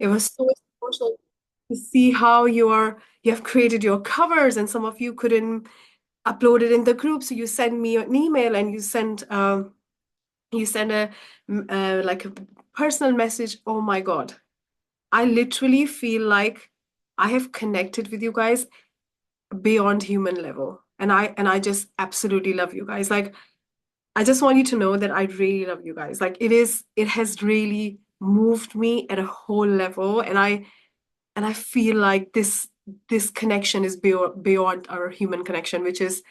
It was so emotional to see how you have created your covers, and some of you couldn't upload it in the group, so you send me an email and you send like a personal message. Oh my God. I literally feel like I have connected with you guys beyond human level. And I just absolutely love you guys. Like I just want you to know that I really love you guys. Like it has really moved me at a whole level. And I feel like this connection is beyond our human connection, which is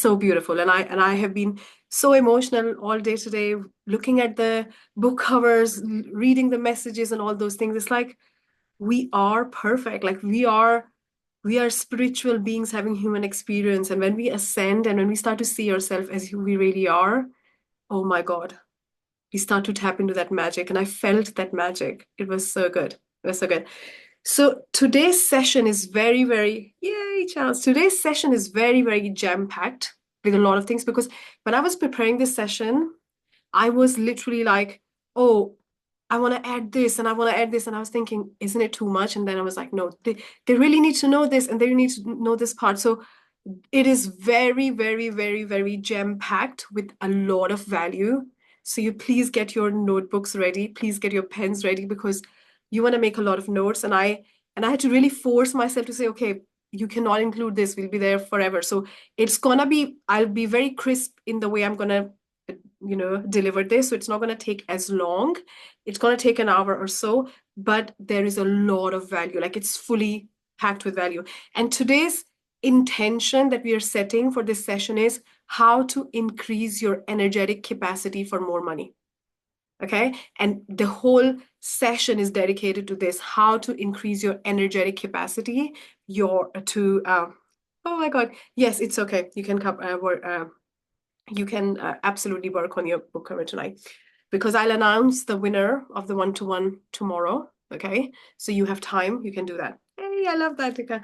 so beautiful. And I have been so emotional all day today, looking at the book covers, reading the messages and all those things. It's like we are perfect. Like we are spiritual beings having human experience. And when we ascend and when we start to see ourselves as who we really are, oh my God, we start to tap into that magic. And I felt that magic. It was so good. It was so good. So today's session is very, very, yay, Charles. Today's session is very, very jam-packed with a lot of things because when I was preparing this session, I was literally like, oh, I want to add this and I want to add this. And I was thinking, isn't it too much? And then I was like, no, they really need to know this and they need to know this part. So it is very, very, very, very jam-packed with a lot of value. So you please get your notebooks ready. Please get your pens ready because you want to make a lot of notes. And I had to really force myself to say, okay, you cannot include this. We'll be there forever. So I'll be very crisp in the way I'm gonna, deliver this. So it's not gonna take as long. It's gonna take an hour or so, but there is a lot of value. Like it's fully packed with value. And today's intention that we are setting for this session is how to increase your energetic capacity for more money. Okay. And the whole session is dedicated to this, how to increase your energetic capacity, oh my God. Yes, it's okay. You can come, you can absolutely work on your book cover tonight because I'll announce the winner of the one-to-one tomorrow. Okay. So you have time. You can do that. Hey, I love that, Tika.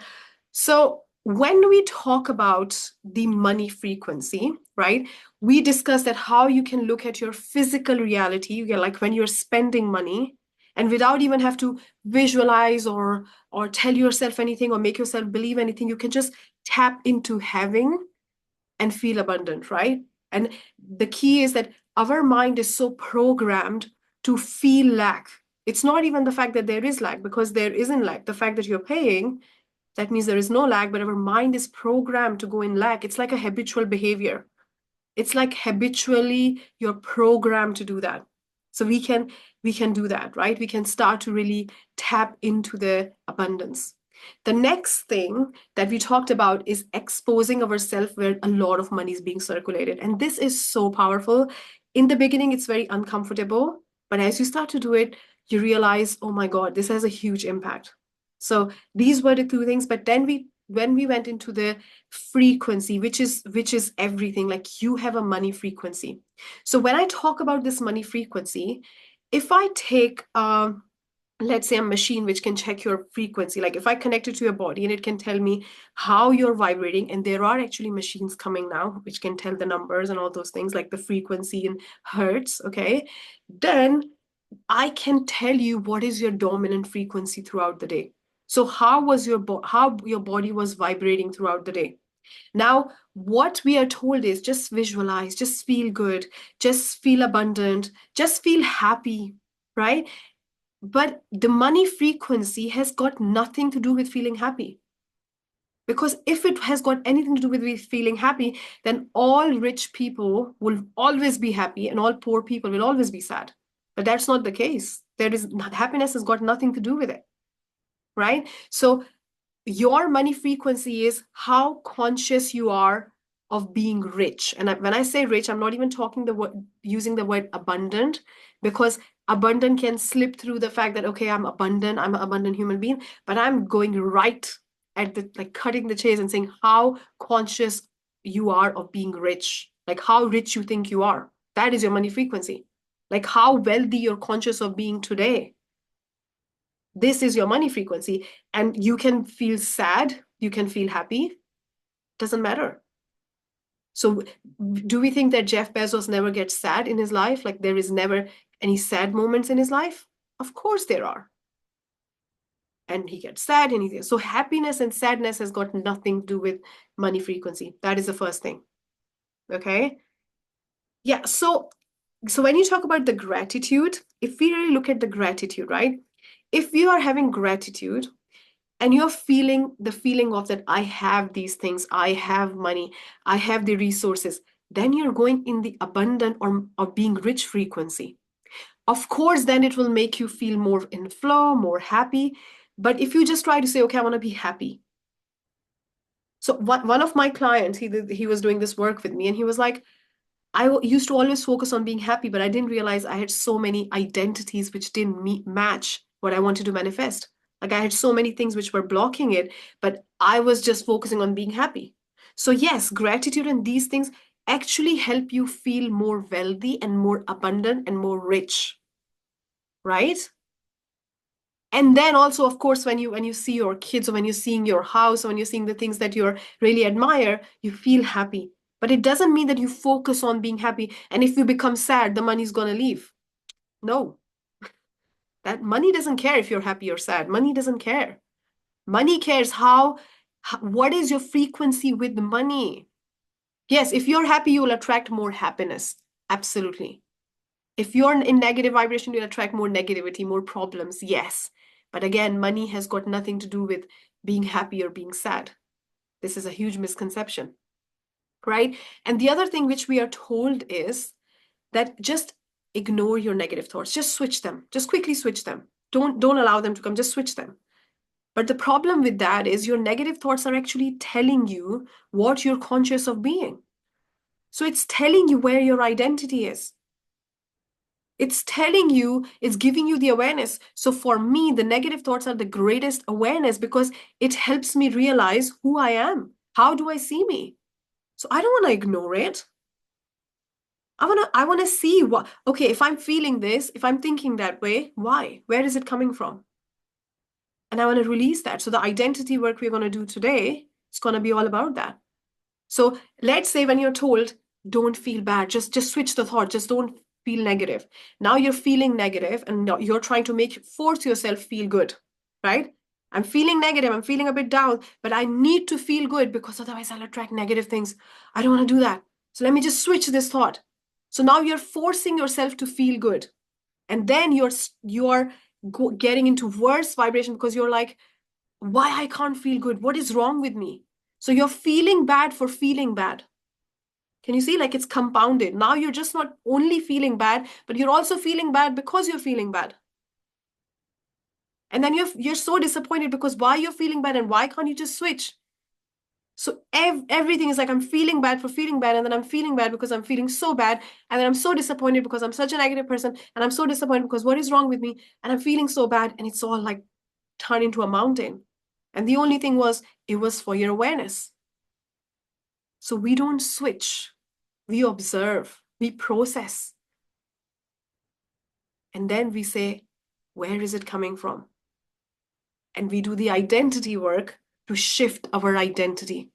So when we talk about the money frequency, right, we discussed that how you can look at your physical reality, you get like when you're spending money and without even have to visualize or tell yourself anything or make yourself believe anything, you can just tap into having and feel abundant, right? And the key is that our mind is so programmed to feel lack. It's not even the fact that there is lack because there isn't lack. The fact that you're paying, that means there is no lack, but our mind is programmed to go in lack. It's like a habitual behavior. It's like habitually you're programmed to do that. So we can do that, right? We can start to really tap into the abundance. The next thing that we talked about is exposing ourselves where a lot of money is being circulated. And this is so powerful. In the beginning, it's very uncomfortable, but as you start to do it, you realize, oh my God, this has a huge impact. So these were the two things. But then when we went into the frequency, which is everything, like you have a money frequency. So when I talk about this money frequency, if I take let's say a machine which can check your frequency, like if I connect it to your body and it can tell me how you're vibrating, and there are actually machines coming now which can tell the numbers and all those things like the frequency in hertz, okay, then I can tell you what is your dominant frequency throughout the day. So how your body was vibrating throughout the day. Now, what we are told is just visualize, just feel good, just feel abundant, just feel happy, right? But the money frequency has got nothing to do with feeling happy. Because if it has got anything to do with feeling happy, then all rich people will always be happy and all poor people will always be sad. But that's not the case. Happiness has got nothing to do with it, right? So your money frequency is how conscious you are of being rich. And when I say rich, I'm not even using the word abundant, because abundant can slip through the fact that, okay, I'm an abundant human being, but I'm going right at the, like cutting the chase and saying how conscious you are of being rich, like how rich you think you are. That is your money frequency. Like how wealthy you're conscious of being today. This is your money frequency. And you can feel sad, you can feel happy, doesn't matter. So do we think that Jeff Bezos never gets sad in his life? Like there is never any sad moments in his life? Of course there are. and he gets sad so happiness and sadness has got nothing to do with money frequency. That is the first thing. Okay. Yeah. So when you talk about the gratitude, if we really look at the gratitude, right? If you are having gratitude and you're feeling the feeling of that, I have these things, I have money, I have the resources, then you're going in the abundant or being rich frequency. Of course, then it will make you feel more in flow, more happy. But if you just try to say, okay, I want to be happy. So one of my clients, he was doing this work with me, and he was like, used to always focus on being happy, but I didn't realize I had so many identities which didn't match what I wanted to manifest. Like I had so many things which were blocking it, but I was just focusing on being happy. So yes, gratitude and these things actually help you feel more wealthy and more abundant and more rich, right? And then also, of course, when you see your kids, or when you're seeing your house, or when you're seeing the things that you really admire, you feel happy. But it doesn't mean that you focus on being happy, and if you become sad, the money's gonna leave. No, that money doesn't care if you're happy or sad. Money doesn't care. Money cares what is your frequency with the money. Yes, if you're happy, you will attract more happiness. Absolutely. If you're in negative vibration, you'll attract more negativity, more problems. Yes. But again, money has got nothing to do with being happy or being sad. This is a huge misconception, right? And the other thing which we are told is that just ignore your negative thoughts. Just switch them. Just quickly switch them. Don't allow them to come. Just switch them. But the problem with that is your negative thoughts are actually telling you what you're conscious of being. So it's telling you where your identity is. It's telling you, it's giving you the awareness. So for me, the negative thoughts are the greatest awareness because it helps me realize who I am. How do I see me? So I don't want to ignore it. I want to see what, okay, if I'm feeling this, if I'm thinking that way, why? Where is it coming from? And I want to release that. So the identity work we're going to do today is going to be all about that. So let's say when you're told, don't feel bad, just switch the thought, just don't feel negative. Now you're feeling negative and you're trying to force yourself feel good, right? I'm feeling negative, I'm feeling a bit down, but I need to feel good because otherwise I'll attract negative things. I don't want to do that. So let me just switch this thought. So now you're forcing yourself to feel good. And then you're getting into worse vibration because you're like, why I can't feel good? What is wrong with me? So you're feeling bad for feeling bad. Can you see? Like it's compounded. Now you're just not only feeling bad, but you're also feeling bad because you're feeling bad. And then you're so disappointed because why you're feeling bad and why can't you just switch? So everything is like I'm feeling bad for feeling bad, and then I'm feeling bad because I'm feeling so bad, and then I'm so disappointed because I'm such a negative person, and I'm so disappointed because what is wrong with me, and I'm feeling so bad, and it's all like turned into a mountain. And the only thing was, it was for your awareness. So we don't switch. We observe, we process, and then we say, where is it coming from? And we do the identity work to shift our identity.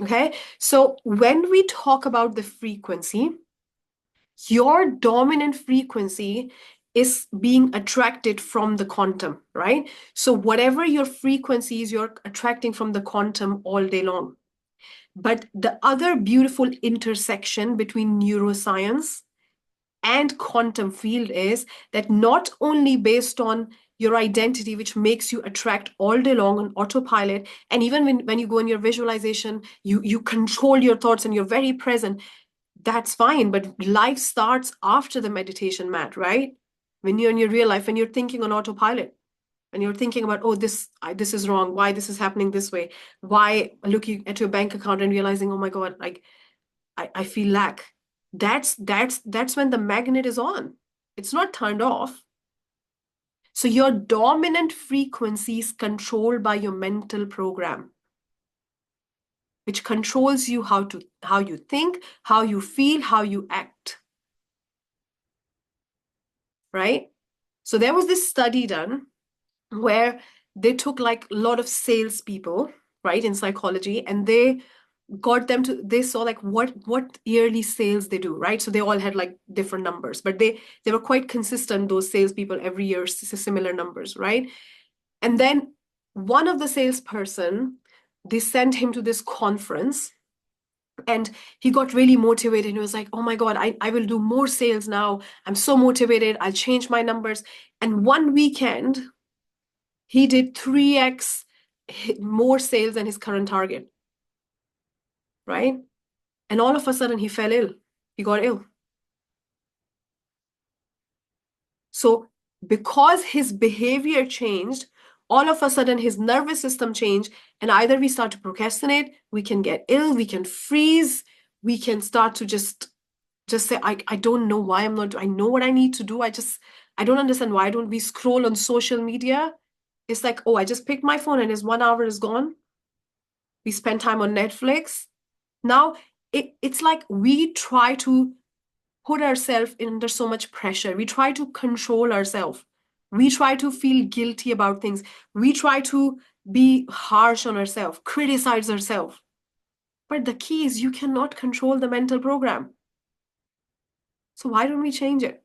Okay, so when we talk about the frequency, your dominant frequency is being attracted from the quantum, right? So whatever your frequency is, you're attracting from the quantum all day long. But the other beautiful intersection between neuroscience and quantum field is that not only based on your identity, which makes you attract all day long on autopilot, and even when you go in your visualization, you control your thoughts and you're very present, that's fine. But life starts after the meditation mat, right? When you're in your real life, when you're thinking on autopilot, and you're thinking about, oh, this is wrong, why this is happening this way, why looking at your bank account and realizing, oh my God, like I feel lack. That's when the magnet is on. It's not turned off. So your dominant frequency is controlled by your mental program, which controls you how you think, how you feel, how you act. Right? So there was this study done where they took like a lot of salespeople, right, in psychology, and they got them to, they saw like what yearly sales they do, right? So they all had like different numbers, but they were quite consistent, those salespeople, every year, similar numbers, right? And then one of the salesperson, they sent him to this conference, and he got really motivated. He was like, oh my God, I will do more sales now. I'm so motivated. I'll change my numbers. And one weekend, he did 3x more sales than his current target, right? And all of a sudden, he fell ill. He got ill. So, because his behavior changed, all of a sudden his nervous system changed, and either we start to procrastinate, we can get ill, we can freeze, we can start to just say, I don't know why I'm not, I know what I need to do. I don't understand, why don't we scroll on social media? It's like, oh, I just picked my phone and his 1 hour is gone. We spend time on Netflix. Now it's like we try to put ourselves under so much pressure. We try to control ourselves. We try to feel guilty about things. We try to be harsh on ourselves, criticize ourselves. But the key is you cannot control the mental program. So why don't we change it?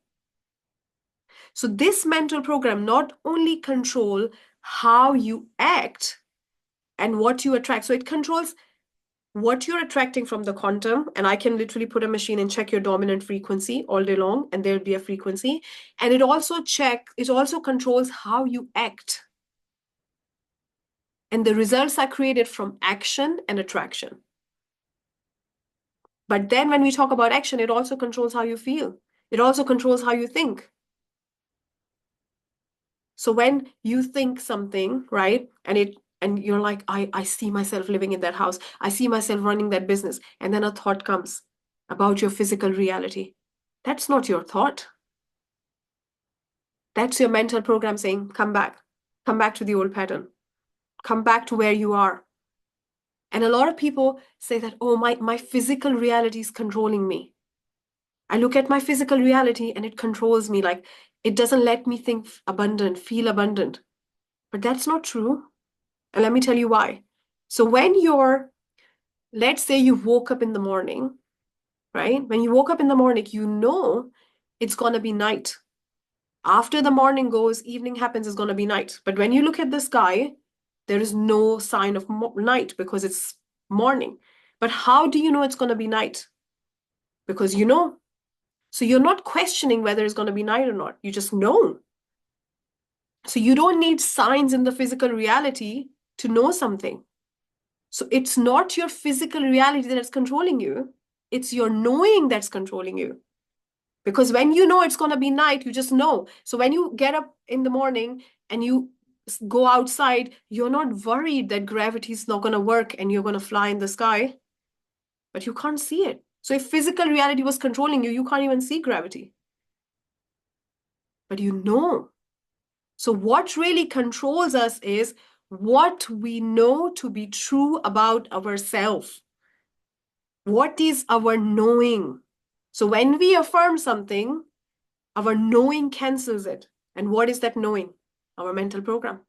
So this mental program not only control how you act and what you attract. So it controls what you're attracting from the quantum, and I can literally put a machine and check your dominant frequency all day long, and there'll be a frequency. And it also controls how you act. And the results are created from action and attraction. But then when we talk about action, it also controls how you feel. It also controls how you think. So when you think something, right, and you're like, I see myself living in that house. I see myself running that business. And then a thought comes about your physical reality. That's not your thought. That's your mental program saying, come back. Come back to the old pattern. Come back to where you are. And a lot of people say that, oh, my physical reality is controlling me. I look at my physical reality and it controls me. Like, it doesn't let me think abundant, feel abundant. But that's not true. And let me tell you why. So let's say you woke up in the morning, right? When you woke up in the morning, you know it's going to be night. After the morning goes, evening happens, it's going to be night. But when you look at the sky, there is no sign of night because it's morning. But how do you know it's going to be night? Because you know. So you're not questioning whether it's going to be night or not. You just know. So you don't need signs in the physical reality to know something. So it's not your physical reality that's controlling you. It's your knowing that's controlling you. Because when you know it's going to be night, you just know. So when you get up in the morning and you go outside, you're not worried that gravity is not going to work and you're going to fly in the sky, but you can't see it. So if physical reality was controlling you, you can't even see gravity. But you know. So what really controls us is what we know to be true about ourselves. What is our knowing? So when we affirm something, our knowing cancels it. And what is that knowing? Our mental program.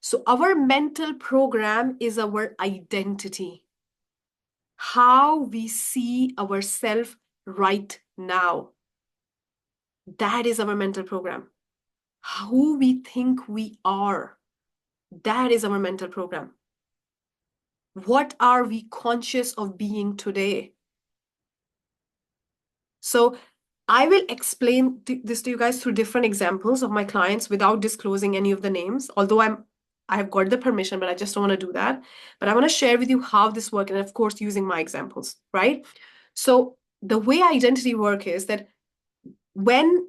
So our mental program is our identity. How we see ourselves right now. That is our mental program. Who we think we are. That is our mental program. What are we conscious of being today? So I will explain this to you guys through different examples of my clients without disclosing any of the names, although I have got the permission, but I just don't want to do that. But I want to share with you how this works, and of course, using my examples, right? So the way identity work is that when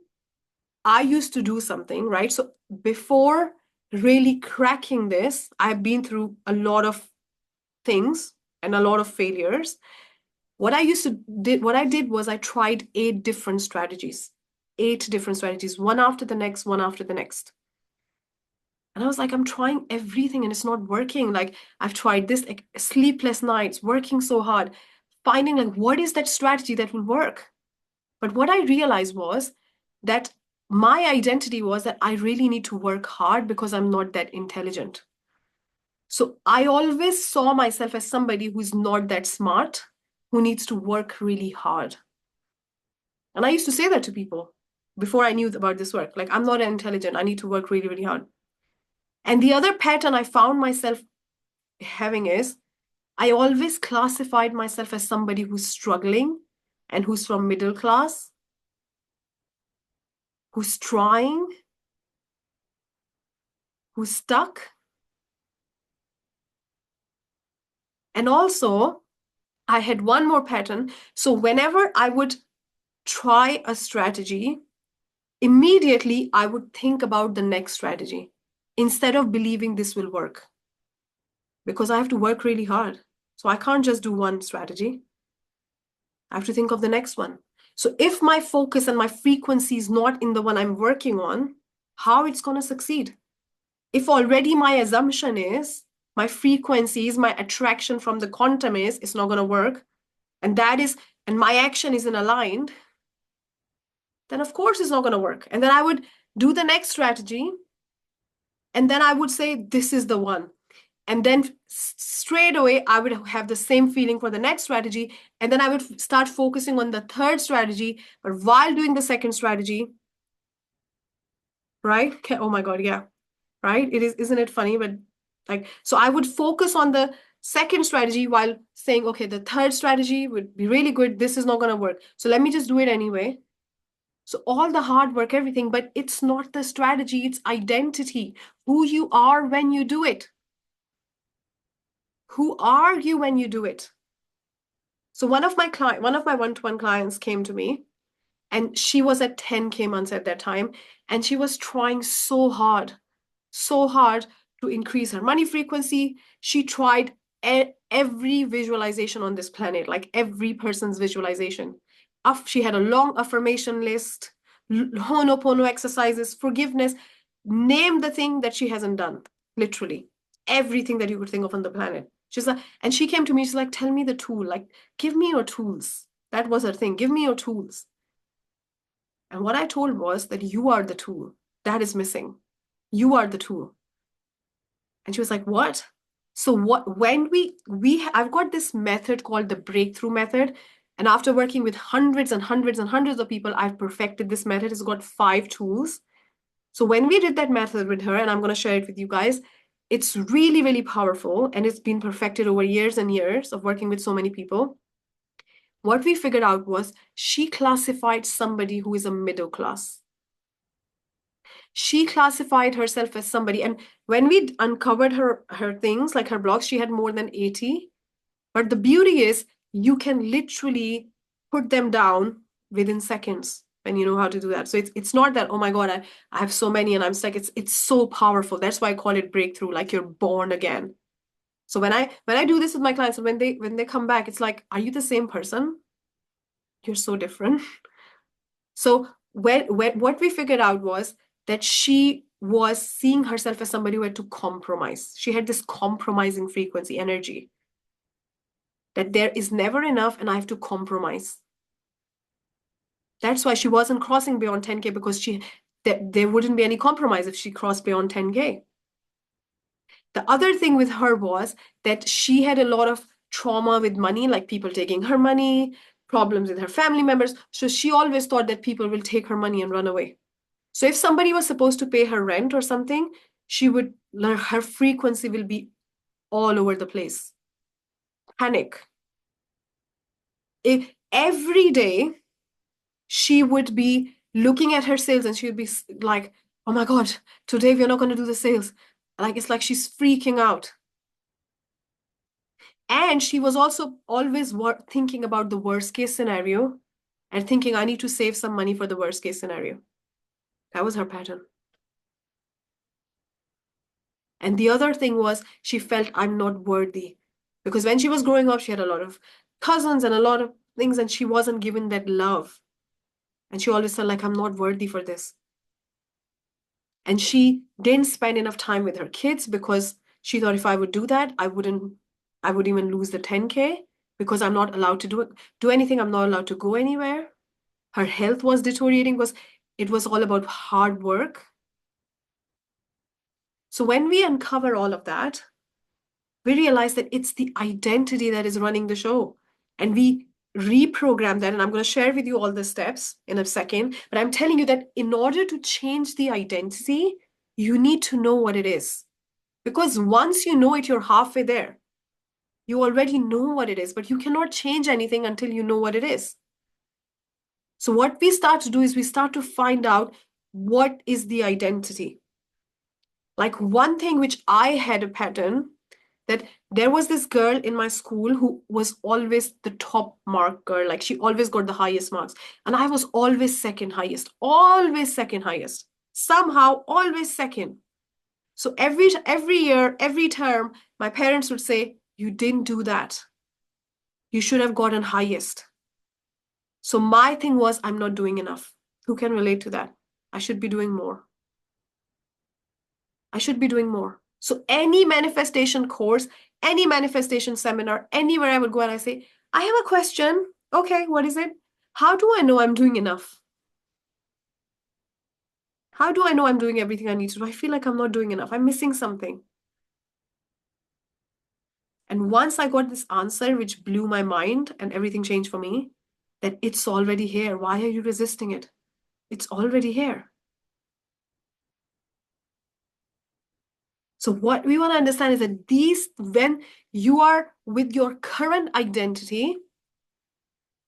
I used to do something, right? So before really cracking this, I've been through a lot of things and a lot of failures. What I did was I tried 8 different strategies, one after the next, one after the next. And I was like, I'm trying everything and it's not working. Like, I've tried this, like, sleepless nights, working so hard, finding like, what is that strategy that will work? But what I realized was that my identity was that I really need to work hard because I'm not that intelligent. So I always saw myself as somebody who's not that smart, who needs to work really hard. And I used to say that to people before I knew about this work. Like, I'm not intelligent. I need to work really, really hard. And the other pattern I found myself having is I always classified myself as somebody who's struggling and who's from middle class, who's trying, who's stuck. And also, I had one more pattern. So whenever I would try a strategy, immediately I would think about the next strategy instead of believing this will work, because I have to work really hard. So I can't just do one strategy. I have to think of the next one. So if my focus and my frequency is not in the one I'm working on, how it's going to succeed? If already my assumption is my frequencies, my attraction from the quantum is it's not going to work, and my action isn't aligned, then of course it's not going to work. And then I would do the next strategy, and then I would say, this is the one. And then straight away, I would have the same feeling for the next strategy. And then I would start focusing on the third strategy. But while doing the second strategy, right? Oh my God, yeah. Right? Isn't it funny? But like, so I would focus on the second strategy while saying, okay, the third strategy would be really good. This is not going to work. So let me just do it anyway. So all the hard work, everything, but it's not the strategy, it's identity, who you are when you do it. Who are you when you do it? So one of my one-to-one clients came to me, and she was at 10K months at that time, and she was trying so hard to increase her money frequency. She tried every visualization on this planet, like every person's visualization. She had a long affirmation list, Ho'oponopono exercises, forgiveness, name the thing that she hasn't done, literally everything that you could think of on the planet. She's like, and she came to me, she's like, tell me the tool, like, give me your tools. That was her thing, give me your tools. And what I told was that you are the tool that is missing. You are the tool. And she was like, what? So when I've got this method called the breakthrough method. And after working with hundreds and hundreds and hundreds of people, I've perfected this method. It's got 5 tools. So when we did that method with her, and I'm going to share it with you guys, it's really, really powerful. And it's been perfected over years and years of working with so many people. What we figured out was she classified somebody who is a middle class. She classified herself as somebody, and when we uncovered her things, like her blogs, she had more than 80. But the beauty is you can literally put them down within seconds when you know how to do that. So it's not that, oh my God, I have so many and I'm stuck. It's so powerful. That's why I call it breakthrough, like you're born again. So when I do this with my clients, when they come back, it's like, are you the same person? You're so different. So what we figured out was that she was seeing herself as somebody who had to compromise. She had this compromising frequency energy, that there is never enough and I have to compromise. That's why she wasn't crossing beyond 10K, because there wouldn't be any compromise if she crossed beyond 10K. The other thing with her was that she had a lot of trauma with money, like people taking her money, problems with her family members. So she always thought that people will take her money and run away. So if somebody was supposed to pay her rent or something, her frequency will be all over the place. Panic. Every day she would be looking at her sales and she would be like, oh my God, today we're not going to do the sales. Like, it's like she's freaking out. And she was also always thinking about the worst case scenario and thinking, I need to save some money for the worst case scenario. That was her pattern. And the other thing was she felt I'm not worthy, because when she was growing up, she had a lot of cousins and a lot of things, and she wasn't given that love. And she always felt like I'm not worthy for this. And she didn't spend enough time with her kids, because she thought if I would do that, I would even lose the 10K, because I'm not allowed to do anything. I'm not allowed to go anywhere. Her health was deteriorating, because it was all about hard work. So when we uncover all of that, We realize that it's the identity that is running the show. And we reprogram that. And I'm going to share with you all the steps in a second. But I'm telling you that in order to change the identity, you need to know what it is. Because once you know it, you're halfway there. You already know what it is, but you cannot change anything until you know what it is. So what we start to do is we start to find out what is the identity. Like one thing which I had a pattern that there was this girl in my school who was always the top mark girl. Like she always got the highest marks. And I was always second highest, always second highest. Somehow, always second. So every year, every term, my parents would say, you didn't do that. You should have gotten highest. So my thing was, I'm not doing enough. Who can relate to that? I should be doing more. I should be doing more. So any manifestation course, any manifestation seminar, anywhere I would go and I say, I have a question. Okay, what is it? How do I know I'm doing enough? How do I know I'm doing everything I need to do? I feel like I'm not doing enough. I'm missing something. And once I got this answer, which blew my mind and everything changed for me, that it's already here. Why are you resisting it? It's already here. So what we want to understand is that when you are with your current identity,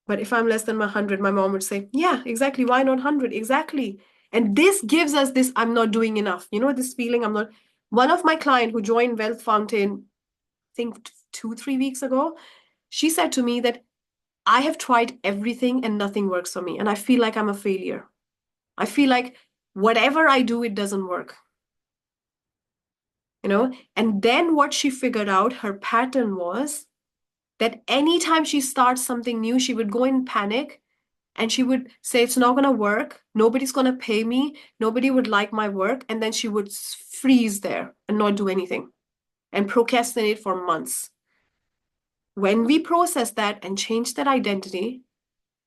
but if I'm less than 100, my mom would say, yeah, exactly. Why not 100? Exactly. And this gives us this, I'm not doing enough. You know, this feeling I'm not. One of my clients who joined Wealth Fountain, I think 2-3 weeks ago, she said to me that I have tried everything and nothing works for me. And I feel like I'm a failure. I feel like whatever I do, it doesn't work. And then what she figured out, her pattern was that anytime she starts something new, she would go in panic and she would say, it's not going to work. Nobody's going to pay me. Nobody would like my work. And then she would freeze there and not do anything and procrastinate for months. When we processed that and changed that identity,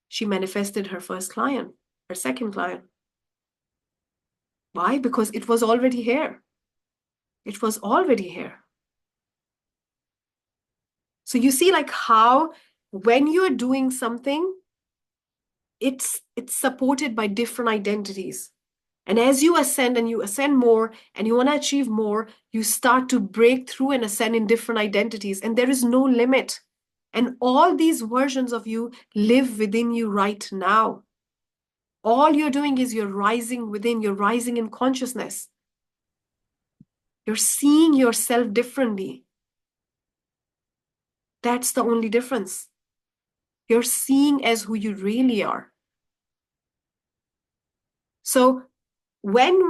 she manifested her first client, her second client. Why? Because it was already here. It was already here. So you see like how when you're doing something, it's supported by different identities. And as you ascend and you ascend more and you want to achieve more, you start to break through and ascend in different identities. And there is no limit. And all these versions of you live within you right now. All you're doing is you're rising within, you're rising in consciousness. You're seeing yourself differently. That's the only difference. You're seeing as who you really are. So what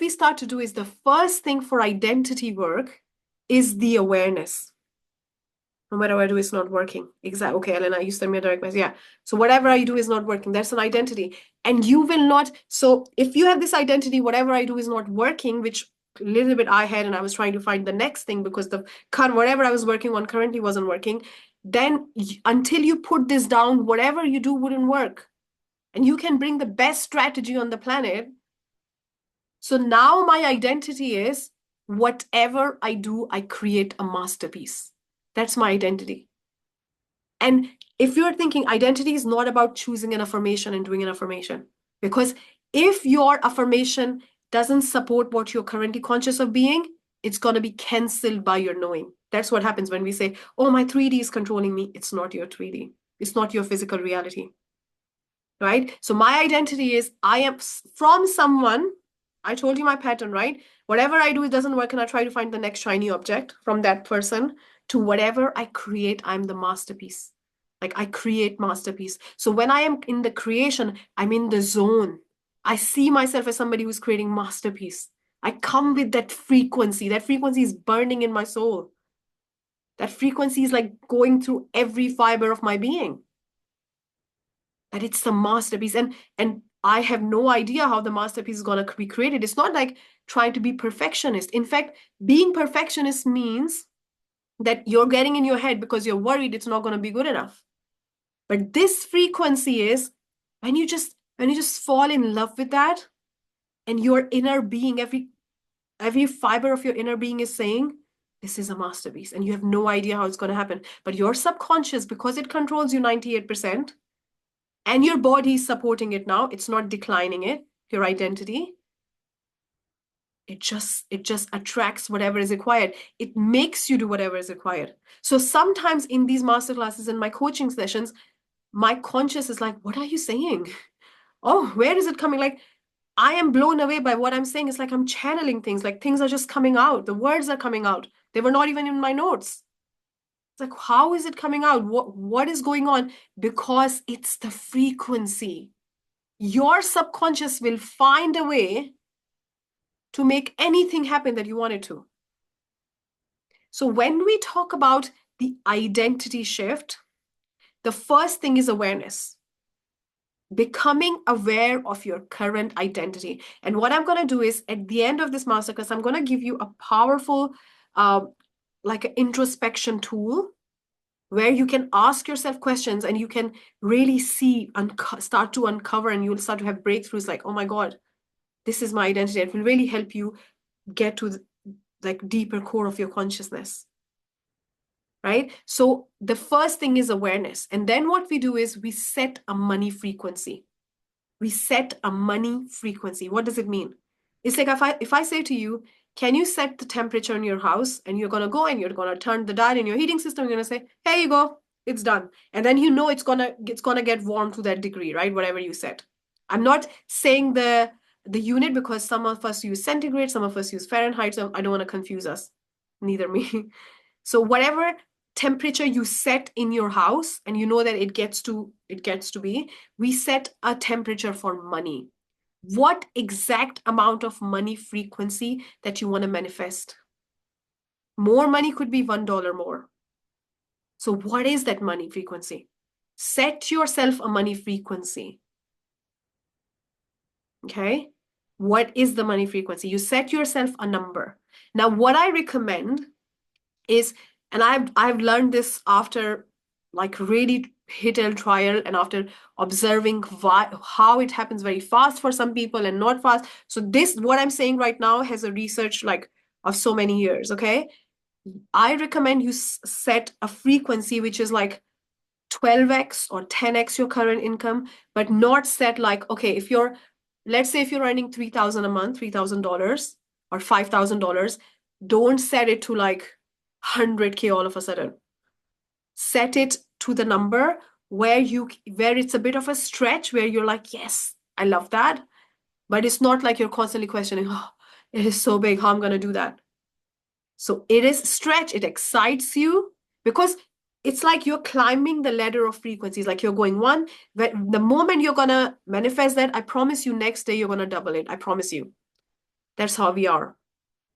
we start to do is the first thing for identity work is the awareness. No matter what I do, it's not working. Exactly. Okay, Elena, you send me a direct message. Yeah. So whatever I do is not working. That's an identity. And you will not. So if you have this identity, whatever I do is not working, which a little bit I had, and I was trying to find the next thing because whatever I was working on currently wasn't working. Then until you put this down, whatever you do wouldn't work. And you can bring the best strategy on the planet. So now my identity is whatever I do, I create a masterpiece. That's my identity. And if you're thinking identity is not about choosing an affirmation and doing an affirmation, because if your affirmation doesn't support what you're currently conscious of being, it's going to be canceled by your knowing. That's what happens when we say, oh, my 3D is controlling me. It's not your 3D. It's not your physical reality. Right? So my identity is I am from someone. I told you my pattern, right? Whatever I do, it doesn't work, and I try to find the next shiny object from that person to whatever I create, I'm the masterpiece. Like I create masterpiece. So when I am in the creation, I'm in the zone. I see myself as somebody who's creating masterpiece. I come with that frequency. That frequency is burning in my soul. That frequency is like going through every fiber of my being. That it's a masterpiece. And I have no idea how the masterpiece is going to be created. It's not like trying to be perfectionist. In fact, being perfectionist means that you're getting in your head because you're worried it's not going to be good enough. But this frequency is when you just fall in love with that, and your inner being, every fiber of your inner being is saying, this is a masterpiece, and you have no idea how it's going to happen. But your subconscious, because it controls you 98%, and your body is supporting it now, it's not declining it, your identity. It just attracts whatever is required. It makes you do whatever is required. So sometimes in these master classes and my coaching sessions, my conscious is like, what are you saying? Oh, where is it coming? Like, I am blown away by what I'm saying. It's like I'm channeling things, like things are just coming out. The words are coming out. They were not even in my notes. It's like, how is it coming out? What is going on? Because it's the frequency. Your subconscious will find a way to make anything happen that you want it to. So when we talk about the identity shift, the first thing is awareness. Becoming aware of your current identity. And what I'm going to do is at the end of this masterclass, I'm going to give you a powerful, like an introspection tool where you can ask yourself questions and you can really see, start to uncover, and you'll start to have breakthroughs like, oh my God, this is my identity. It will really help you get to the like deeper core of your consciousness. Right? So the first thing is awareness. And then what we do is we set a money frequency. We set a money frequency. What does it mean? It's like if I say to you, can you set the temperature in your house? And you're gonna go and you're gonna turn the dial in your heating system, you're gonna say, here you go, it's done. And then you know it's gonna get warm to that degree, right? Whatever you set. I'm not saying the unit because some of us use centigrade, some of us use Fahrenheit, so I don't want to confuse us. Neither me. So whatever temperature you set in your house and you know that it gets to be, we set a temperature for money. What exact amount of money frequency that you want to manifest? More money could be $1 more. So what is that money frequency? Set yourself a money frequency. Okay? What is the money frequency? You set yourself a number. Now, what I recommend is, and I've learned this after like really hit and trial and after observing how it happens very fast for some people and not fast. So this, what I'm saying right now, has a research like of so many years. Okay, I recommend you set a frequency which is like 12x or 10x your current income, but not set like, okay, if you're, let's say if you're earning 3,000 a month, $3,000 or $5,000, don't set it to like 100K all of a sudden. Set it to the number where it's a bit of a stretch, where you're like, yes, I love that. But it's not like you're constantly questioning, oh, it is so big, how I'm going to do that. So it is stretch, it excites you because it's like you're climbing the ladder of frequencies, like you're going one, but the moment you're going to manifest that, I promise you next day you're going to double it. I promise you. That's how we are.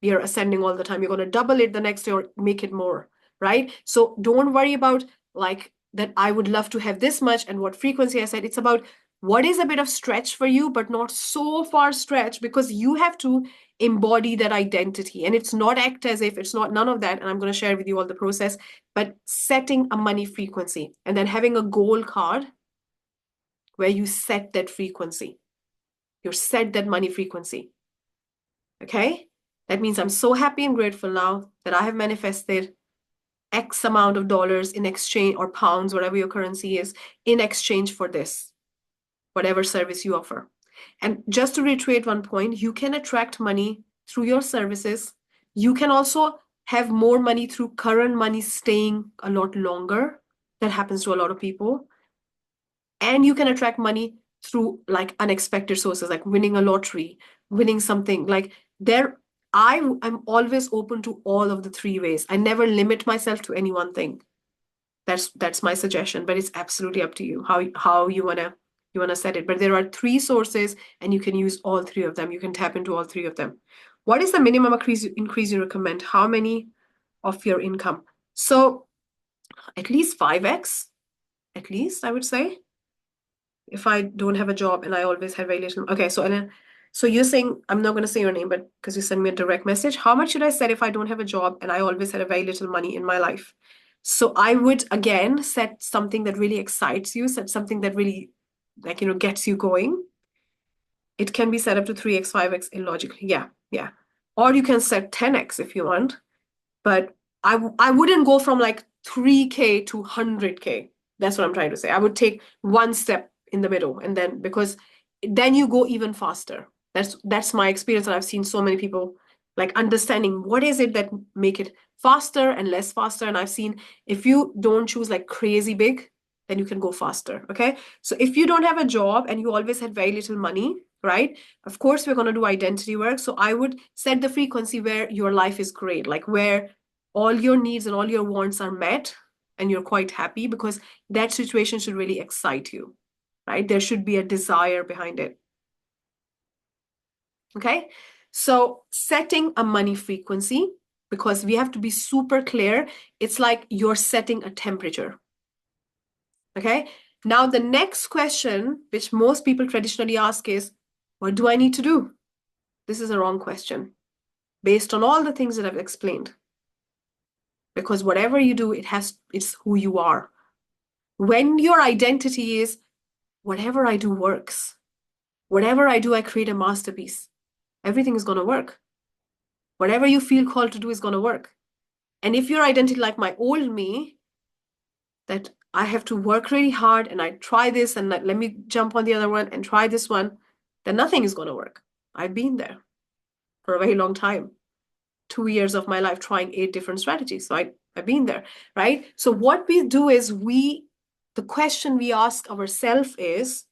We are ascending all the time. You're going to double it the next day or make it more, right? So don't worry about like that I would love to have this much and what frequency I said. It's about what is a bit of stretch for you, but not so far stretch, because you have to embody that identity. And it's not act as if, it's not none of that. And I'm going to share with you all the process, but setting a money frequency and then having a goal card where you set that frequency. You set that money frequency. Okay? That means I'm so happy and grateful now that I have manifested X amount of dollars in exchange, or pounds, whatever your currency is, in exchange for this, whatever service you offer. And just to reiterate one point, you can attract money through your services. You can also have more money through current money staying a lot longer. That happens to a lot of people. And you can attract money through like unexpected sources, like winning a lottery, winning something like there. I'm always open to all of the three ways. I never limit myself to any one thing. That's my suggestion, but it's absolutely up to you how you wanna set it. But there are three sources, and you can use all three of them. You can tap into all three of them. What is the minimum increase you recommend? How many of your income? So at least 5x, at least I would say. If I don't have a job and I always have very little. Okay, so you're saying, I'm not going to say your name, but because you sent me a direct message, how much should I set if I don't have a job and I always had a very little money in my life? So I would again set something that really excites you, set something that really like, gets you going. It can be set up to 3x, 5x illogically. Yeah. Or you can set 10x if you want. But I wouldn't go from like 3K to 100K. That's what I'm trying to say. I would take one step in the middle, and then because then you go even faster. That's my experience, and I've seen so many people like understanding what is it that make it faster and less faster. And I've seen if you don't choose like crazy big, then you can go faster. Okay. So if you don't have a job and you always had very little money, right? Of course, we're going to do identity work. So I would set the frequency where your life is great, like where all your needs and all your wants are met and you're quite happy, because that situation should really excite you, right? There should be a desire behind it. Okay. So setting a money frequency, because we have to be super clear, it's like you're setting a temperature. Okay. Now, the next question, which most people traditionally ask is, what do I need to do? This is a wrong question based on all the things that I've explained. Because whatever you do, it's who you are. When your identity is, whatever I do works, whatever I do, I create a masterpiece, everything is going to work. Whatever you feel called to do is going to work. And if your identity, like my old me, that I have to work really hard and I try this and let me jump on the other one and try this one, then nothing is going to work. I've been there for a very long time. 2 years of my life trying 8 different strategies. So I've been there, right? So what we do is the question we ask ourselves is,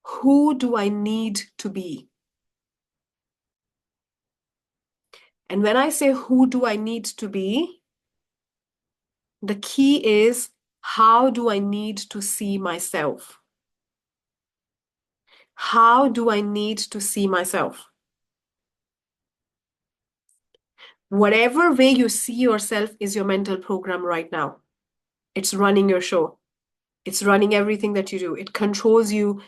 who do I need to be? And when I say who do I need to be, the key is, how do I need to see myself? How do I need to see myself? Whatever way you see yourself is your mental program right now. It's running your show. It's running everything that you do. It controls you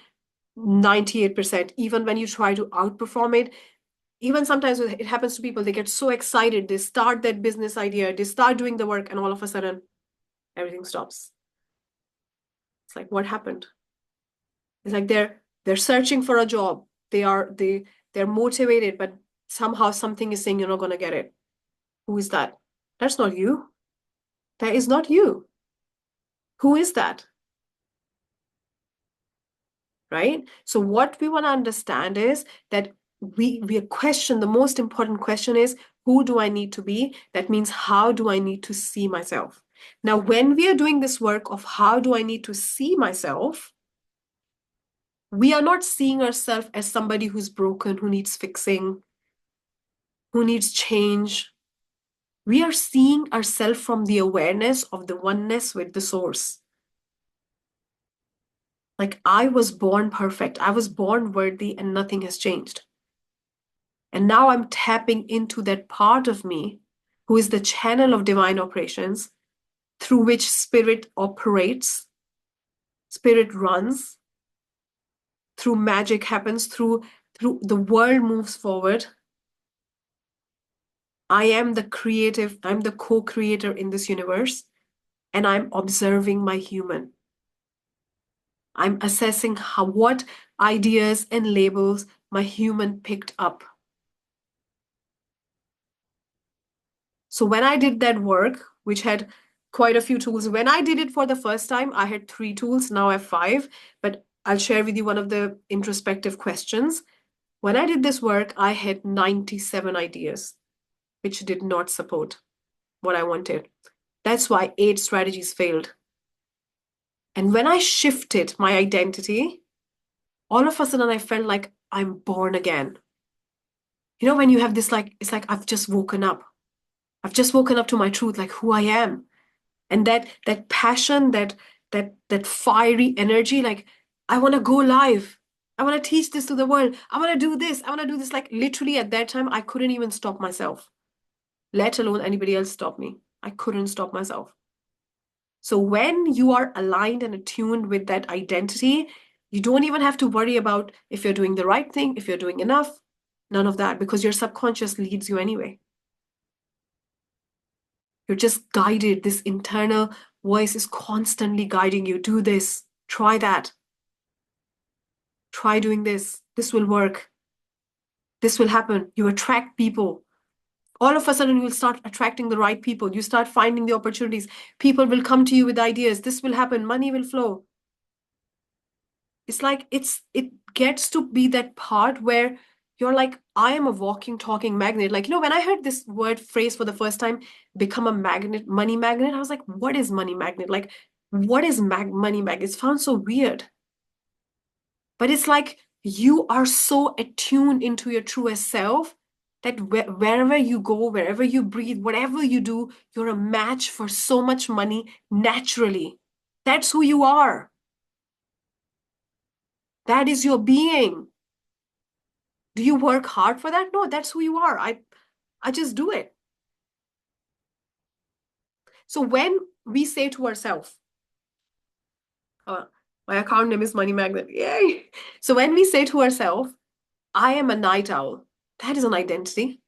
98%. Even when you try to outperform it, even sometimes it happens to people, they get so excited, they start that business idea, they start doing the work, and all of a sudden, everything stops. It's like, what happened? It's like they're searching for a job. They're motivated, but somehow something is saying you're not gonna get it. Who is that? That's not you. That is not you. Who is that? Right? So what we want to understand is that we question, the most important question is, who do I need to be? That means, how do I need to see myself? Now, when we are doing this work of how do I need to see myself, we are not seeing ourselves as somebody who's broken, who needs fixing, who needs change. We are seeing ourselves from the awareness of the oneness with the source. Like, I was born perfect. I was born worthy and nothing has changed. And now I'm tapping into that part of me who is the channel of divine operations through which spirit operates, spirit runs, through magic happens, through the world moves forward. I am the creative, I'm the co-creator in this universe, and I'm observing my human. I'm assessing what ideas and labels my human picked up. So when I did that work, which had quite a few tools, when I did it for the first time, I had 3 tools. Now I have 5, but I'll share with you one of the introspective questions. When I did this work, I had 97 ideas, which did not support what I wanted. That's why 8 strategies failed. And when I shifted my identity, all of a sudden I felt like I'm born again. You know, when you have this, like, it's like I've just woken up. I've just woken up to my truth, like who I am. And that passion, that fiery energy, like, I want to go live. I want to teach this to the world. I want to do this. I want to do this. Like, literally at that time, I couldn't even stop myself, let alone anybody else stop me. I couldn't stop myself. So when you are aligned and attuned with that identity, you don't even have to worry about if you're doing the right thing, if you're doing enough, none of that, because your subconscious leads you anyway. You're just guided. This internal voice is constantly guiding you. Do this, try that, try doing this. This will work. This will happen. You attract people. All of a sudden, you'll start attracting the right people. You start finding the opportunities. People will come to you with ideas. This will happen. Money will flow. It's like it gets to be that part where you're like, I am a walking, talking magnet. Like, when I heard this word phrase for the first time, become a magnet, money magnet, I was like, what is money magnet? Like, what is money magnet? It sounds so weird. But it's like you are so attuned into your truest self that wherever you go, wherever you breathe, whatever you do, you're a match for so much money naturally. That's who you are. That is your being. Do you work hard for that? No, that's who you are. I just do it. So when we say to ourselves, uh, my account name is Money Magnet, yay. So when we say to ourselves, I am a night owl, that is an identity.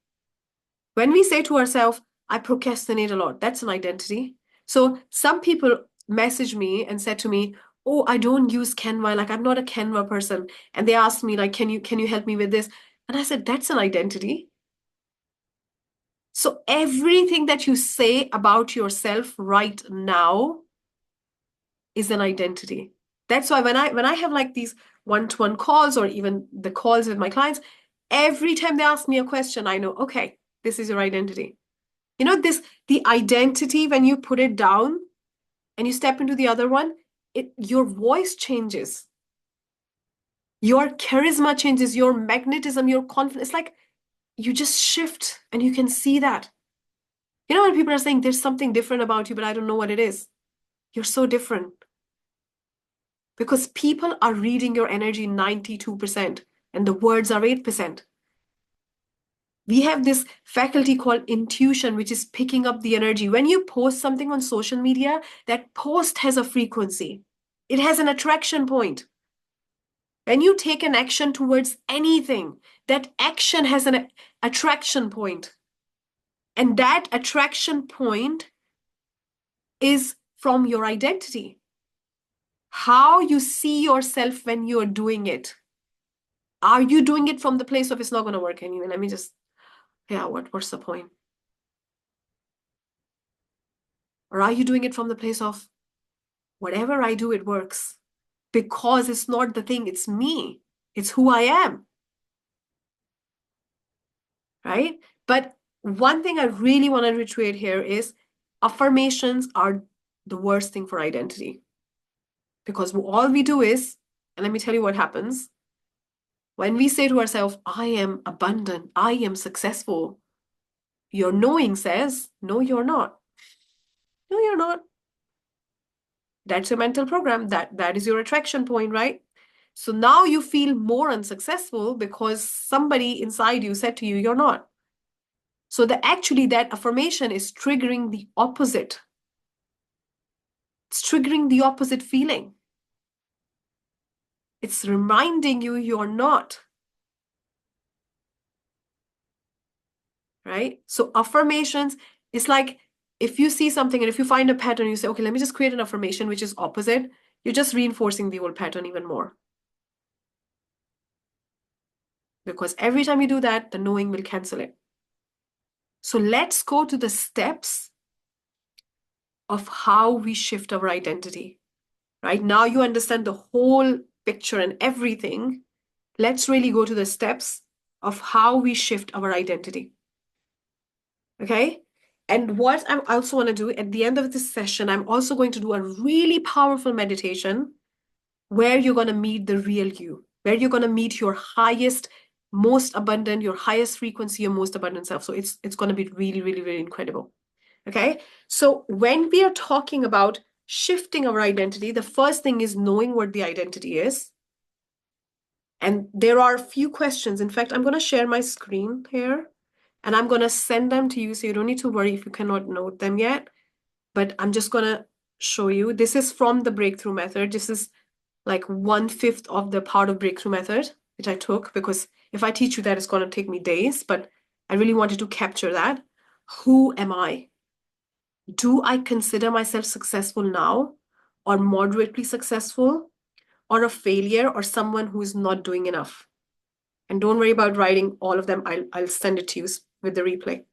When we say to ourselves, I procrastinate a lot, that's an identity. So some people message me and said to me, oh, I don't use Canva, like I'm not a Canva person. And they asked me, like, can you help me with this? And I said, that's an identity. So everything that you say about yourself right now is an identity. That's why when I have like these one-to-one calls or even the calls with my clients, every time they ask me a question, I know, okay, this is your identity. The identity, when you put it down and you step into the other one, your voice changes. Your charisma changes, your magnetism, your confidence. It's like you just shift and you can see that. When people are saying there's something different about you, but I don't know what it is. You're so different because people are reading your energy 92% and the words are 8%. We have this faculty called intuition, which is picking up the energy. When you post something on social media, that post has a frequency. It has an attraction point. When you take an action towards anything, that action has an attraction point. And that attraction point is from your identity. How you see yourself when you're doing it. Are you doing it from the place of it's not going to work anyway? Let me just, yeah, what's the point? Or are you doing it from the place of whatever I do, it works? Because it's not the thing, it's me. It's who I am. Right? But one thing I really want to reiterate here is affirmations are the worst thing for identity. Because all we do is, and let me tell you what happens. When we say to ourselves, I am abundant, I am successful, your knowing says, no, you're not. No, you're not. That's your mental program. That is your attraction point, right? So now you feel more unsuccessful because somebody inside you said to you, you're not. So that affirmation is triggering the opposite. It's triggering the opposite feeling. It's reminding you you're not. Right? So affirmations, it's like if you see something and if you find a pattern, you say, okay, let me just create an affirmation which is opposite. You're just reinforcing the old pattern even more. Because every time you do that, the knowing will cancel it. So let's go to the steps of how we shift our identity. Right now, you understand the whole picture and everything. Let's really go to the steps of how we shift our identity. Okay? And what I also want to do at the end of this session, I'm also going to do a really powerful meditation where you're going to meet the real you, where you're going to meet your highest, most abundant, your highest frequency, your most abundant self. So it's going to be really, really, really incredible. Okay? So when we are talking about shifting our identity, the first thing is knowing what the identity is. And there are a few questions. In fact, I'm going to share my screen here and I'm going to send them to you. So you don't need to worry if you cannot note them yet. But I'm just going to show you. This is from the breakthrough method. This is like 1/5 of the part of breakthrough method, which I took because if I teach you that, it's going to take me days. But I really wanted to capture that. Who am I? Do I consider myself successful now or moderately successful or a failure or someone who is not doing enough? And don't worry about writing all of them. I'll send it to you with the replay.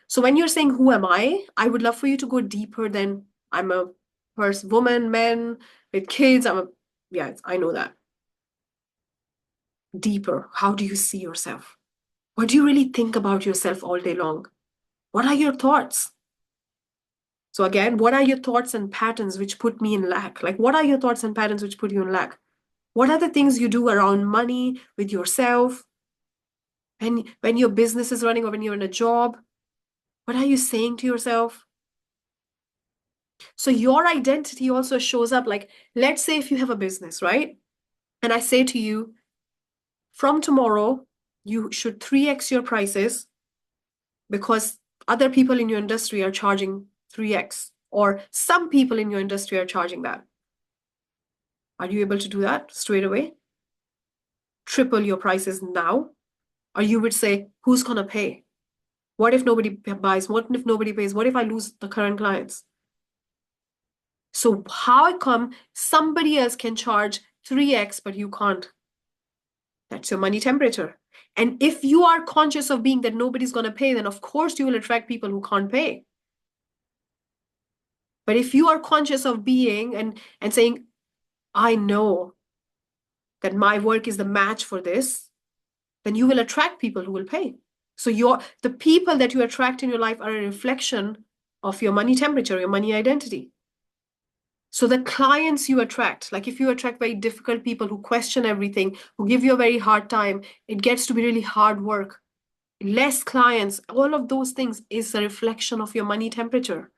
So when you're saying, who am I would love for you to go deeper than I'm a person, woman, man with kids. Yeah, I know that. Deeper. How do you see yourself? What do you really think about yourself all day long? What are your thoughts? So again, what are your thoughts and patterns which put me in lack? Like, what are your thoughts and patterns which put you in lack? What are the things you do around money, with yourself, and when your business is running or when you're in a job? What are you saying to yourself? So your identity also shows up. Like, let's say if you have a business, right? And I say to you, from tomorrow, you should 3x your prices because other people in your industry are charging 3x, or some people in your industry are charging that. Are you able to do that straight away? Triple your prices now? Or you would say, who's going to pay? What if nobody buys? What if nobody pays? What if I lose the current clients? So how come somebody else can charge 3x, but you can't? That's your money temperature. And if you are conscious of being that nobody's going to pay, then of course you will attract people who can't pay. But if you are conscious of being and saying, I know that my work is the match for this, then you will attract people who will pay. So the people that you attract in your life are a reflection of your money temperature, your money identity. So the clients you attract, like if you attract very difficult people who question everything, who give you a very hard time, it gets to be really hard work. Less clients, all of those things is a reflection of your money temperature.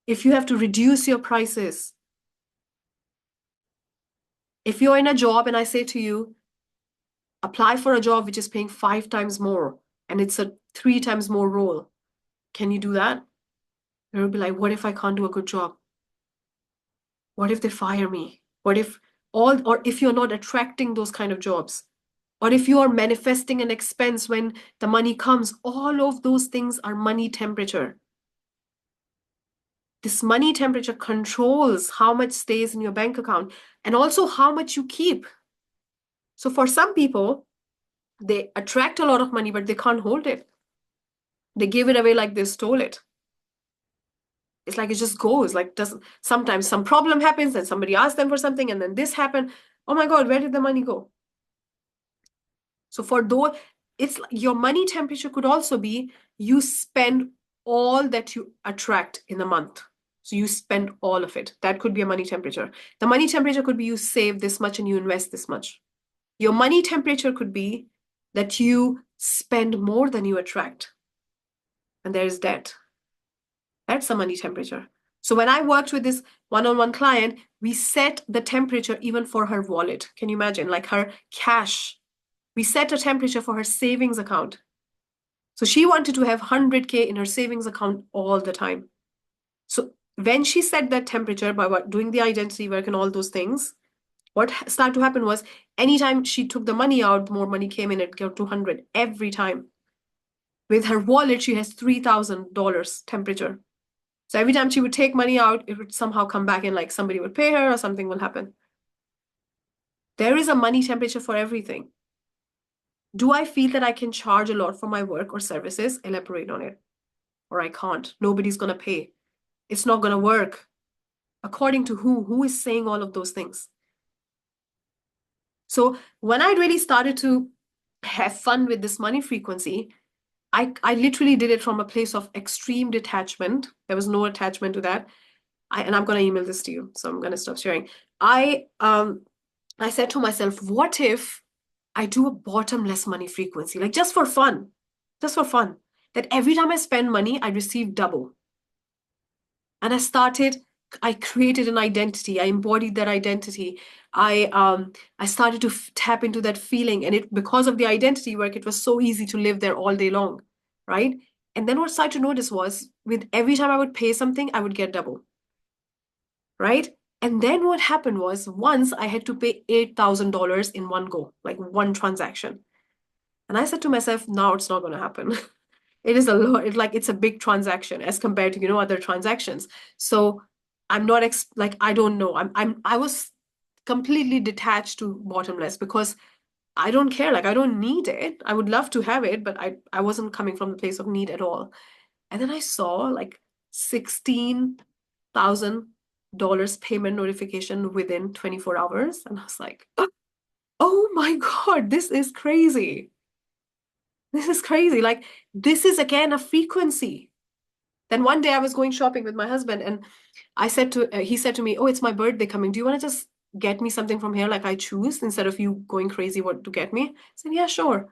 If you have to reduce your prices, if you're in a job and I say to you, apply for a job which is paying 5 times more and it's a 3 times more role, can you do that? You'll be like, what if I can't do a good job? What if they fire me? Or if you're not attracting those kind of jobs? Or if you are manifesting an expense when the money comes, all of those things are money temperature. This money temperature controls how much stays in your bank account and also how much you keep. So for some people, they attract a lot of money, but they can't hold it. They give it away like they stole it. It's like it just goes. Like doesn't sometimes some problem happens and somebody asks them for something and then this happened. Oh my God, where did the money go? So for those, it's your money temperature could also be you spend all that you attract in a month. So you spend all of it. That could be a money temperature. The money temperature could be you save this much and you invest this much. Your money temperature could be that you spend more than you attract. And there is debt. That's the money temperature. So when I worked with this one-on-one client, we set the temperature even for her wallet. Can you imagine? Like her cash. We set a temperature for her savings account. So she wanted to have 100K in her savings account all the time. So when she set that temperature by doing the identity work and all those things, what started to happen was anytime she took the money out, more money came in, it got to 100 every time. With her wallet, she has $3,000 temperature. So every time she would take money out, it would somehow come back in, like somebody would pay her or something will happen. There is a money temperature for everything. Do I feel that I can charge a lot for my work or services? Elaborate on it. Or I can't. Nobody's going to pay. It's not going to work. According to who? Who is saying all of those things? So when I really started to have fun with this money frequency, I literally did it from a place of extreme detachment. There was no attachment to that. And I'm going to email this to you, so I'm going to stop sharing. I said to myself, what if I do a bottomless money frequency, like just for fun, that every time I spend money, I receive double. And I created an identity. I embodied that identity. I started to tap into that feeling. And because of the identity work, it was so easy to live there all day long, right? And then what I started to notice was with every time I would pay something, I would get double, right? And then what happened was once I had to pay $8,000 in one go, like one transaction. And I said to myself, now it's not going to happen. It is a lot. It's a big transaction as compared to, other transactions. So I'm not I don't know. I was completely detached to bottomless because I don't care. Like, I don't need it. I would love to have it, but I wasn't coming from the place of need at all. And then I saw like $16,000 payment notification within 24 hours. And I was like, oh my God, this is crazy. This is crazy. Like, this is again a frequency. Then one day I was going shopping with my husband, and he said to me, "Oh, it's my birthday coming. Do you want to just get me something from here, like I choose, instead of you going crazy what to get me?" I said, "Yeah, sure."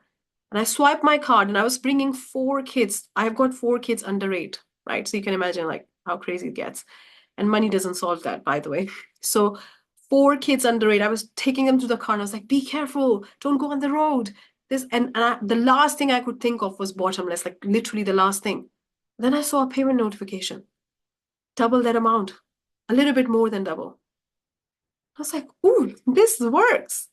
And I swiped my card, and I was bringing 4 kids. I've got 4 kids under 8, right? So you can imagine like how crazy it gets. And money doesn't solve that, by the way. So 4 kids under 8, I was taking them to the car, and I was like, "Be careful, don't go on the road." The last thing I could think of was Bottomless, like literally the last thing. Then I saw a payment notification, double that amount, a little bit more than double. I was like, ooh, this works.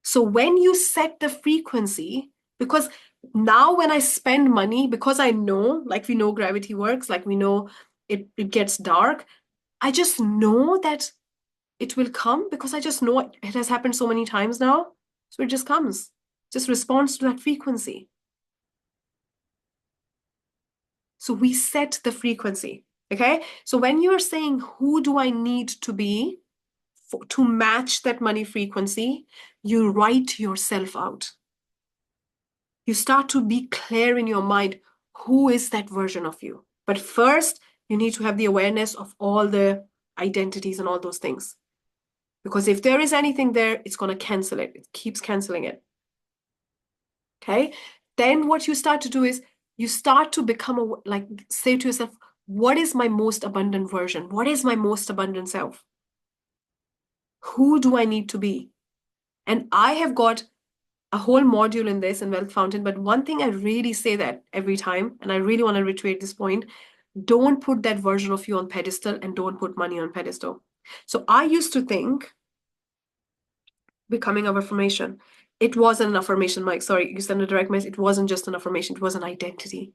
So when you set the frequency, because now when I spend money, because I know, like we know gravity works, like we know it gets dark, I just know that it will come because I just know it has happened so many times now. So it just comes, just responds to that frequency. So we set the frequency. Okay. So when you're saying, who do I need to be to match that money frequency, you write yourself out. You start to be clear in your mind, who is that version of you? But first, you need to have the awareness of all the identities and all those things. Because if there is anything there, it's going to cancel it. It keeps canceling it. Okay. Then what you start to do is you start to become like, say to yourself, what is my most abundant version? What is my most abundant self? Who do I need to be? And I have got a whole module in this in Wealth Fountain. But one thing I really say that every time, and I really want to reiterate this point, don't put that version of you on pedestal, and don't put money on pedestal. So I used to think becoming of affirmation, it wasn't an affirmation, Mike. Sorry, you sent a direct message. It wasn't just an affirmation, it was an identity.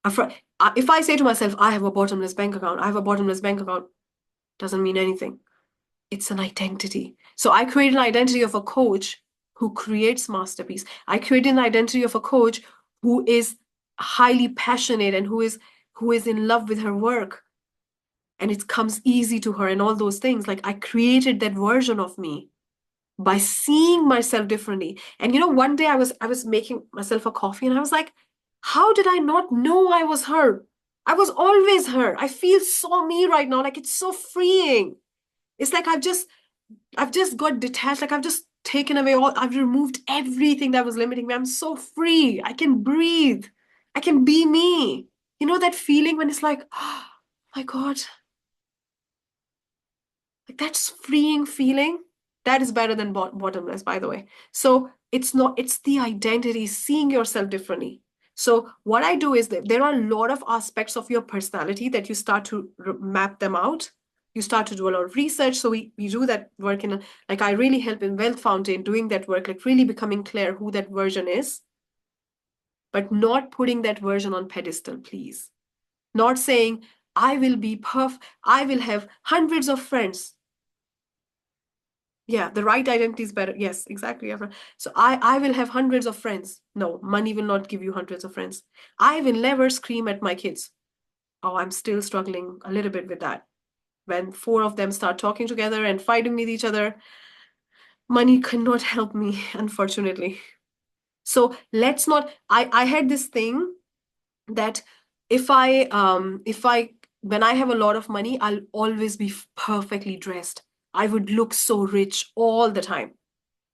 If I say to myself, I have a bottomless bank account, I have a bottomless bank account, doesn't mean anything. It's an identity. So I created an identity of a coach who creates masterpiece. I created an identity of a coach who is highly passionate and who is in love with her work, and it comes easy to her and all those things. Like, I created that version of me by seeing myself differently. And one day I was making myself a coffee, and I was like, how did I not know I was her? I was always her. I feel so me right now. Like, it's so freeing. It's like I've just got detached. Like, I've just taken away I've removed everything that was limiting me. I'm so free. I can breathe. I can be me. You know that feeling when it's like, oh my God, like, that's freeing feeling. That is better than bottomless, by the way. So it's the identity, seeing yourself differently. So what I do is that there are a lot of aspects of your personality that you start to map them out. You start to do a lot of research. So we do that work like, I really help in Wealth Fountain doing that work, like really becoming clear who that version is, but not putting that version on pedestal, please. Not saying, I will be I will have hundreds of friends. Yeah, the right identity is better. Yes, exactly. So I will have hundreds of friends. No, money will not give you hundreds of friends. I will never scream at my kids. Oh, I'm still struggling a little bit with that. When 4 of them start talking together and fighting with each other, money cannot help me, unfortunately. So let's not. I had this thing that if I when I have a lot of money, I'll always be perfectly dressed. I would look so rich all the time.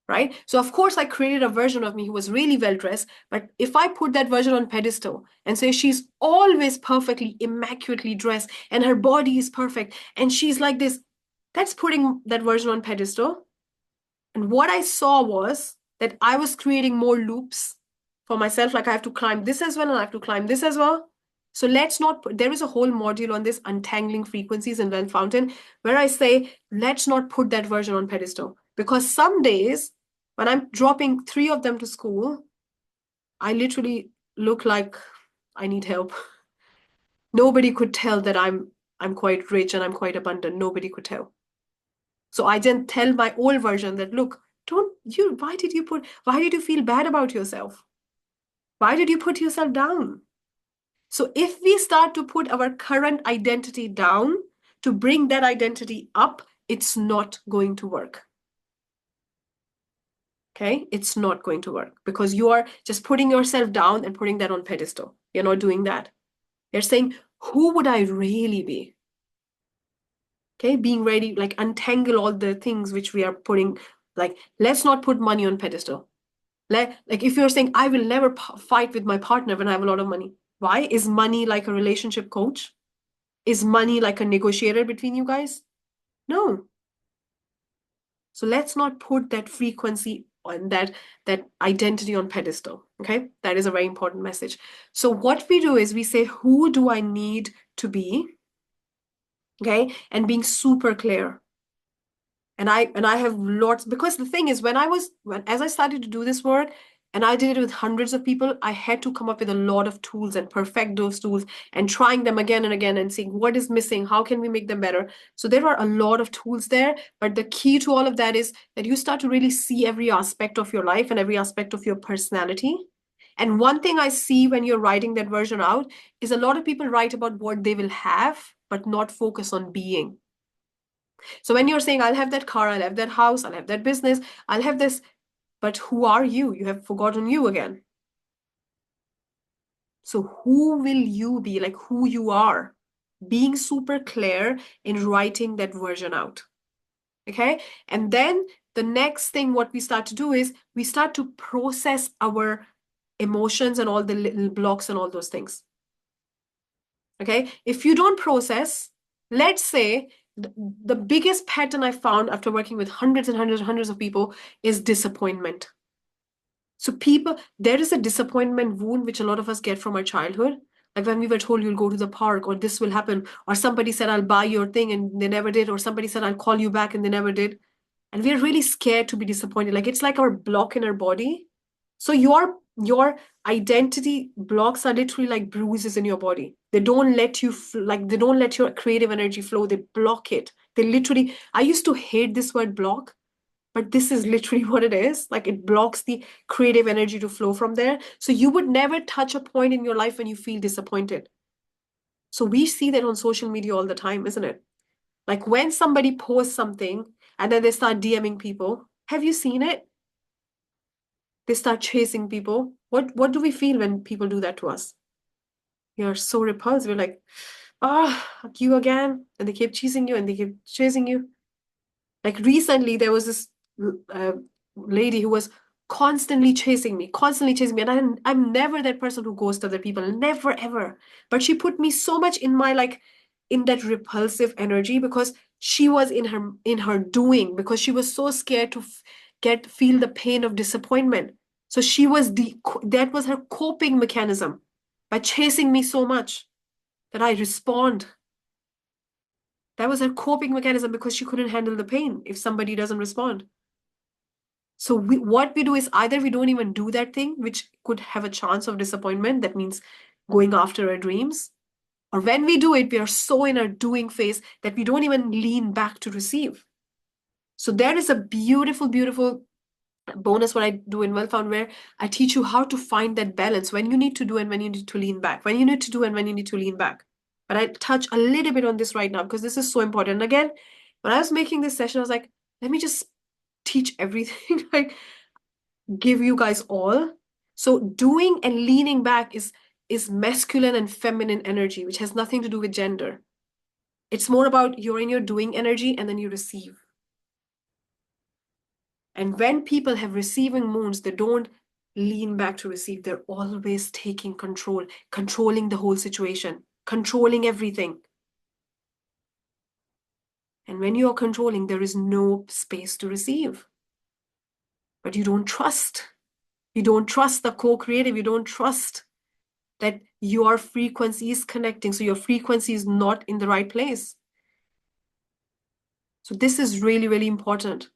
Right? So of course I created a version of me who was really well dressed, but if I put that version on pedestal and say she's always perfectly immaculately dressed and her body is perfect and she's like this, that's putting that version on pedestal. And what I saw was that I was creating more loops for myself, like I have to climb this as well and I have to climb this as well. So let's not there is a whole module on this, untangling frequencies in Wealth Fountain, where I say, let's not put that version on pedestal. Because some days when I'm dropping 3 of them to school, I literally look like I need help. Nobody could tell that I'm quite rich and I'm quite abundant. Nobody could tell. So I didn't tell my old version that, look, Why did you feel bad about yourself? Why did you put yourself down? So if we start to put our current identity down to bring that identity up, it's not going to work. Okay? It's not going to work because you are just putting yourself down and putting that on pedestal. You're not doing that. You're saying, who would I really be? Okay? Being ready, like untangle all the things which we are putting, like, let's not put money on pedestal. Like if you're saying, I will never fight with my partner when I have a lot of money. Why? Is money like a relationship coach? Is money like a negotiator between you guys? No. So let's not put that frequency on that identity on pedestal. Okay, that is a very important message. So what we do is we say, who do I need to be? Okay, and being super clear. And I have lots, because the thing is, as I started to do this work and I did it with hundreds of people, I had to come up with a lot of tools and perfect those tools and trying them again and again and seeing what is missing, how can we make them better. So there are a lot of tools there, but the key to all of that is that you start to really see every aspect of your life and every aspect of your personality. And one thing I see when you're writing that version out is a lot of people write about what they will have, but not focus on being. So when you're saying, I'll have that car, I'll have that house, I'll have that business, I'll have this, but who are you? You have forgotten you again. So who will you be? Like who you are? Being super clear in writing that version out. Okay. And then the next thing, what we start to do is we start to process our emotions and all the little blocks and all those things. Okay. If you don't process, let's say the biggest pattern I found after working with hundreds and hundreds and hundreds of people is disappointment. So there is a disappointment wound which a lot of us get from our childhood. Like when we were told you'll go to the park or this will happen, or somebody said I'll buy your thing and they never did, or somebody said I'll call you back and they never did. And we're really scared to be disappointed. Like it's like our block in our body. So your identity blocks are literally like bruises in your body. They don't let you they don't let your creative energy flow. They block it. They literally, I used to hate this word block, but this is literally what it is. Like it blocks the creative energy to flow from there. So you would never touch a point in your life when you feel disappointed. So we see that on social media all the time, isn't it? Like when somebody posts something and then they start DMing people, have you seen it? They start chasing people. What do we feel when people do that to us? We are so repulsed. We're like, you again. And they keep chasing you and they keep chasing you. Like recently, there was this uh, lady who was constantly chasing me. And I'm never that person who ghosts other people, never ever. But she put me so much in my in that repulsive energy because she was in her doing, because she was so scared to feel the pain of disappointment. So that was her coping mechanism by chasing me so much that I respond. That was her coping mechanism because she couldn't handle the pain if somebody doesn't respond. So what we do is either we don't even do that thing, which could have a chance of disappointment. That means going after our dreams. Or when we do it, we are so in our doing phase that we don't even lean back to receive. So there is a beautiful, beautiful bonus what I do in Wellfound where I teach you how to find that balance when you need to do and when you need to lean back, when you need to do and when you need to lean back. But I touch a little bit on this right now because this is so important. And again, when I was making this session, I was like, let me just teach everything, like give you guys all. So doing and leaning back is masculine and feminine energy, which has nothing to do with gender. It's more about you're in your doing energy and then you receive. And when people have receiving moons, they don't lean back to receive. They're always taking control, controlling the whole situation, controlling everything. And when you are controlling, there is no space to receive. But you don't trust. You don't trust the co-creative. You don't trust that your frequency is connecting. So your frequency is not in the right place. So this is really, really important.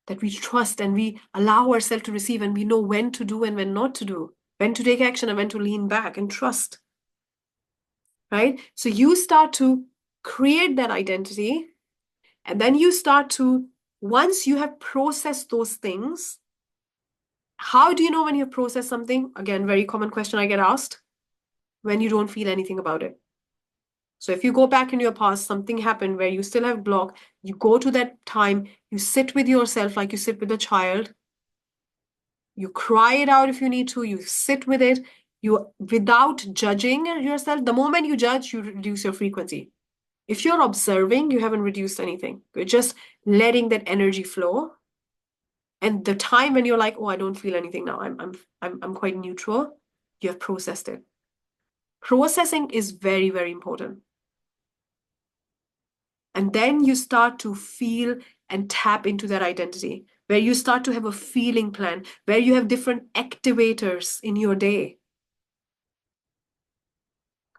That we trust and we allow ourselves to receive and we know when to do and when not to do, when to take action and when to lean back and trust, right? So you start to create that identity and then you start to Once you have processed those things, how do you know when you've processed something? Again, very common question I get asked. When you don't feel anything about it. So if you go back in your past, something happened where you still have block, you go to that time, you sit with yourself like you sit with a child, you cry it out if you need to, you sit with it, you without judging yourself. The moment you judge, you reduce your frequency. If you're observing, you haven't reduced anything. You're just letting that energy flow. And the time when you're like, oh, I don't feel anything now, I'm quite neutral, you have processed it. Processing is very, very important. And then you start to feel and tap into that identity, where you start to have a feeling plan, where you have different activators in your day,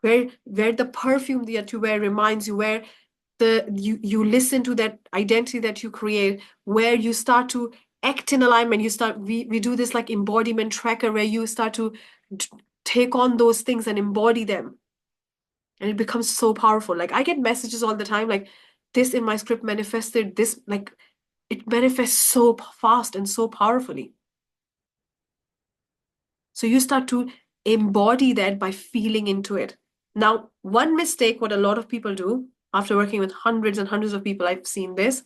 where the perfume that you wear reminds you, where you listen to that identity that you create, where you start to act in alignment. We do this like embodiment tracker, where you start to take on those things and embody them. And it becomes so powerful. Like I get messages all the time, like this in my script manifested this, like it manifests so fast and so powerfully. So you start to embody that by feeling into it. Now, one mistake, what a lot of people do, after working with hundreds and hundreds of people, I've seen this,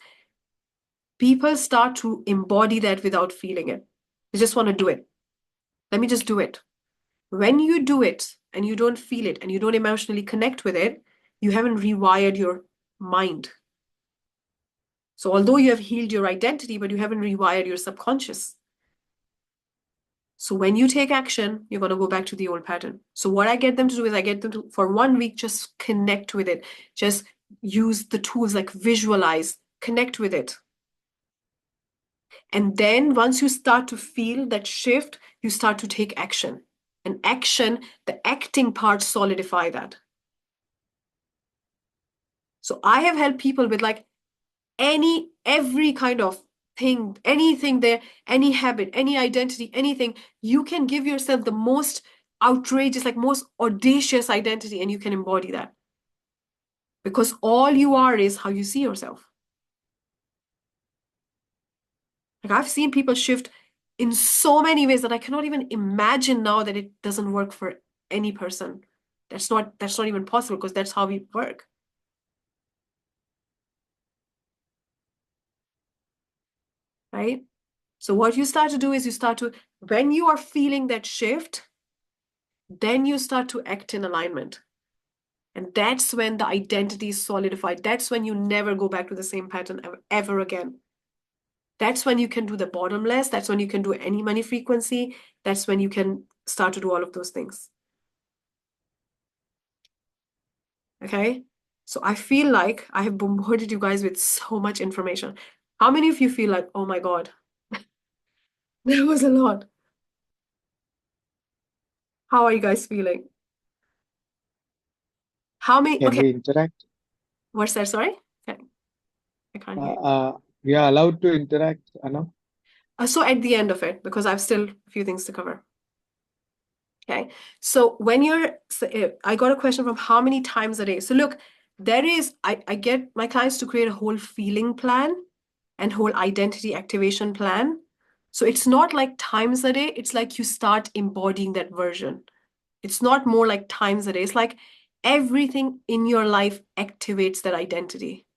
people start to embody that without feeling it. They just want to do it. Let me just do it. When you do it and you don't feel it and you don't emotionally connect with it, you haven't rewired your mind. So although you have healed your identity, but you haven't rewired your subconscious. So when you take action, you're going to go back to the old pattern. So what I get them to do is I get them to, for 1 week, just connect with it. Just use the tools like visualize, connect with it. And then once you start to feel that shift, you start to take action. And action, the acting part, solidify that. So I have helped people with like every kind of thing, anything there, any habit, any identity, anything. You can give yourself the most outrageous, like most audacious identity, and you can embody that. Because all you are is how you see yourself. Like I've seen people shift in so many ways that I cannot even imagine now that it doesn't work for any person. That's not even possible because that's how we work. Right? So what you start to do is when you are feeling that shift, then you start to act in alignment. And that's when the identity is solidified. That's when you never go back to the same pattern ever again. That's when you can do the bottomless. That's when you can do any money frequency. That's when you can start to do all of those things. Okay? So I feel like I have bombarded you guys with so much information. How many of you feel like, oh my God, that was a lot? How are you guys feeling? How many? Can Okay, we interact? what's that? Sorry? Okay, I can't hear you. We are allowed to interact, Anna? So at the end of it, because I've still a few things to cover. Okay. So I got a question from how many times a day. So look, I get my clients to create a whole feeling plan and whole identity activation plan. So it's not like times a day. It's like you start embodying that version. It's not more like times a day. It's like everything in your life activates that identity.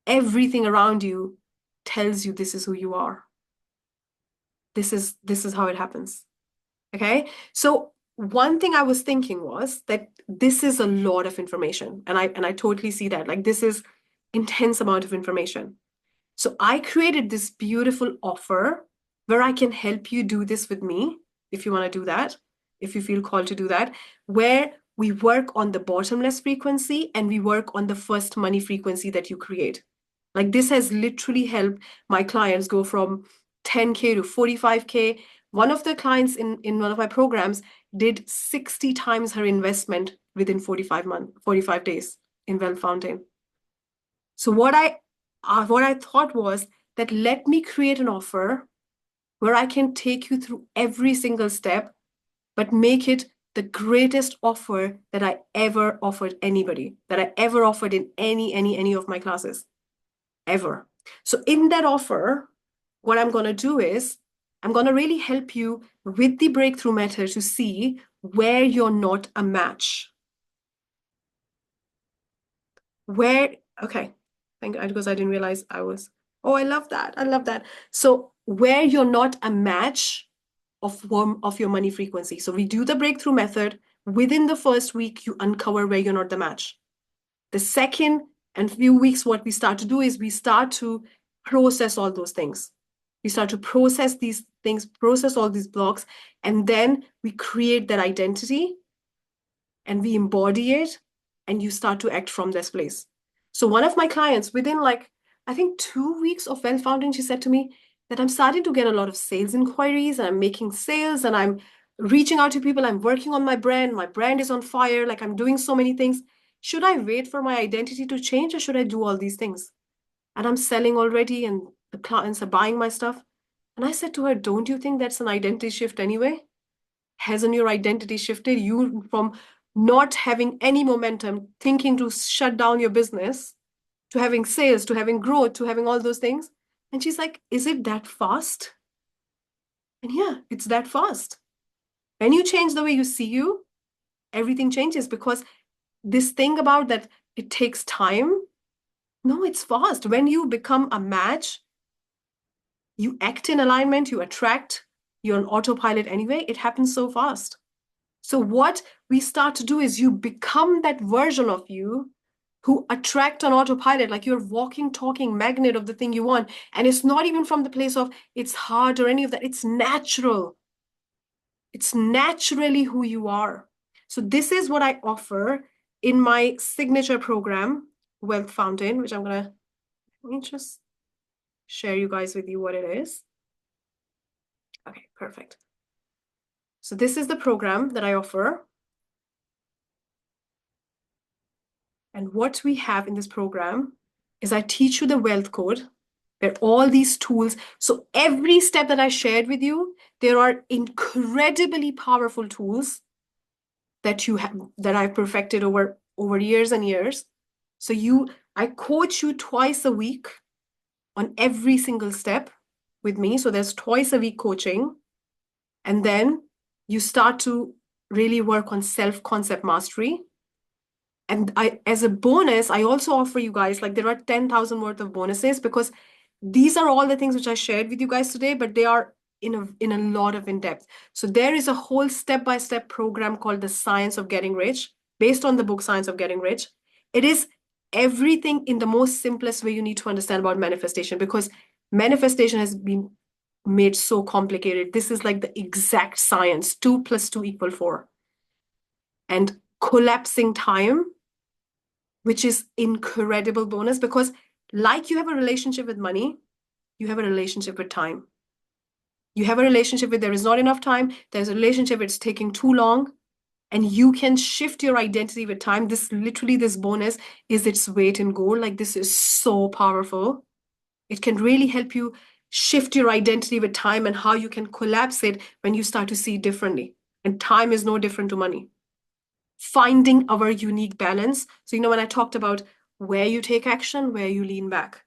Everything around you tells you this is who you are. This is how it happens. Okay. So one thing I was thinking was that this is a lot of information. And I totally see that. Like this is intense amount of information. So I created this beautiful offer where I can help you do this with me if you want to do that, if you feel called to do that, where we work on the bottomless frequency and we work on the first money frequency that you create. Like this has literally helped my clients go from 10K to 45K. One of the clients in one of my programs did 60 times her investment within 45 days in Wealth Fountain. So what I thought was that let me create an offer where I can take you through every single step, but make it the greatest offer that I ever offered anybody, that I ever offered in any of my classes. ever. So in that offer, what I'm going to do is I'm going to really help you with the breakthrough method to see where you're not a match. Where, okay, thank you, because I didn't realize I was, oh, I love that. I love that. So where you're not a match of your money frequency. So we do the breakthrough method. Within the first week, you uncover where you're not the match. The second and few weeks, what we start to do is we start to process all those things. We start to process these things, process all these blocks, and then we create that identity and we embody it, and you start to act from this place. So one of my clients, within like, I think 2 weeks of well founding, she said to me that I'm starting to get a lot of sales inquiries and I'm making sales and I'm reaching out to people. I'm working on my brand. My brand is on fire. Like I'm doing so many things. Should I wait for my identity to change or should I do all these things? And I'm selling already and the clients are buying my stuff. And I said to her, don't you think that's an identity shift anyway? Hasn't your identity shifted? You from not having any momentum, thinking to shut down your business, to having sales, to having growth, to having all those things. And she's like, is it that fast? And yeah, it's that fast. When you change the way you see you, everything changes because this thing about that it takes time. No, it's fast. When you become a match, you act in alignment, you attract, you're on autopilot anyway. It happens so fast. So what we start to do is you become that version of you who attract on autopilot, like you're walking, talking magnet of the thing you want. And it's not even from the place of it's hard or any of that. It's natural. It's naturally who you are. So this is what I offer in my signature program, Wealth Fountain, which let me just share you guys with you what it is. Okay, perfect. So this is the program that I offer. And what we have in this program is I teach you the wealth code. There are all these tools. So every step that I shared with you, there are incredibly powerful tools that you have that I've perfected over years and years. So I coach you twice a week on every single step with me. So there's twice a week coaching. And then you start to really work on self-concept mastery. And as a bonus, I also offer you guys, like there are 10,000 worth of bonuses because these are all the things which I shared with you guys today, but they are in a lot of in-depth. So there is a whole step-by-step program called The Science of Getting Rich, based on the book Science of Getting Rich. It is everything in the most simplest way you need to understand about manifestation because manifestation has been made so complicated. This is like the exact science, 2 + 2 = 4. And collapsing time, which is incredible bonus because like you have a relationship with money, you have a relationship with time. You have a relationship with there is not enough time, there's a relationship it's taking too long, and you can shift your identity with time. This bonus is its weight in gold. Like this is so powerful. It can really help you shift your identity with time and how you can collapse it when you start to see it differently. And time is no different to money. Finding our unique balance. So, when I talked about where you take action, where you lean back.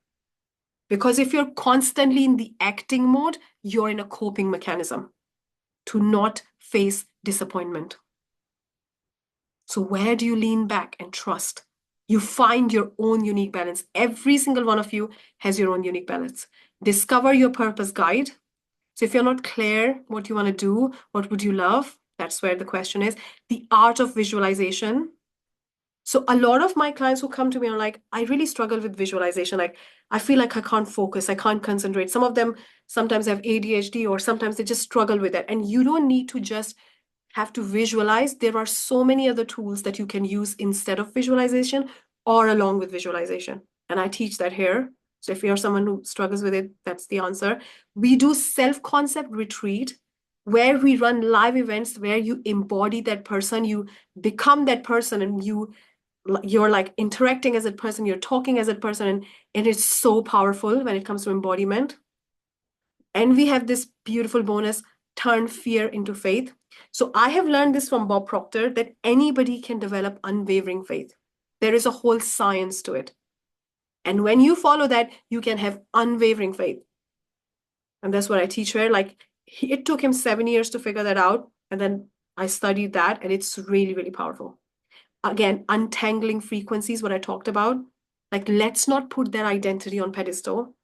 Because if you're constantly in the acting mode, you're in a coping mechanism to not face disappointment. So where do you lean back and trust? You find your own unique balance. Every single one of you has your own unique balance. Discover your purpose guide. So if you're not clear what you want to do, what would you love? That's where the question is. The art of visualization. So a lot of my clients who come to me are like, I really struggle with visualization. Like, I feel like I can't focus, I can't concentrate. Some of them sometimes have ADHD or sometimes they just struggle with it. And you don't need to just have to visualize. There are so many other tools that you can use instead of visualization or along with visualization. And I teach that here. So if you're someone who struggles with it, that's the answer. We do self-concept retreat where we run live events where you embody that person, you become that person, and you're like interacting as a person, you're talking as a person, and it is so powerful when it comes to embodiment. And we have this beautiful bonus, turn fear into faith. So I have learned this from Bob Proctor that anybody can develop unwavering faith. There is a whole science to it. And when you follow that, you can have unwavering faith. And that's what I teach her. Like, it took him 7 years to figure that out. And then I studied that, and it's really, really powerful. Again, untangling frequencies, what I talked about. Like, let's not put their identity on pedestal.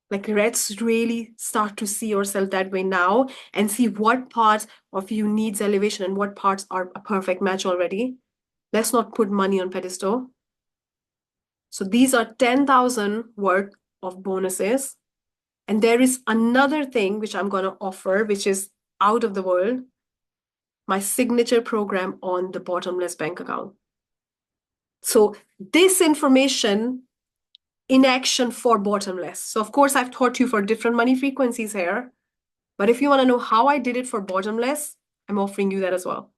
Like, let's really start to see ourselves that way now and see what parts of you needs elevation and what parts are a perfect match already. Let's not put money on pedestal. So these are 10,000 worth of bonuses. And there is another thing which I'm going to offer, which is out of the world, my signature program on the Bottomless Bank Account. So this information in action for bottomless. So of course, I've taught you for different money frequencies here. But if you want to know how I did it for bottomless, I'm offering you that as well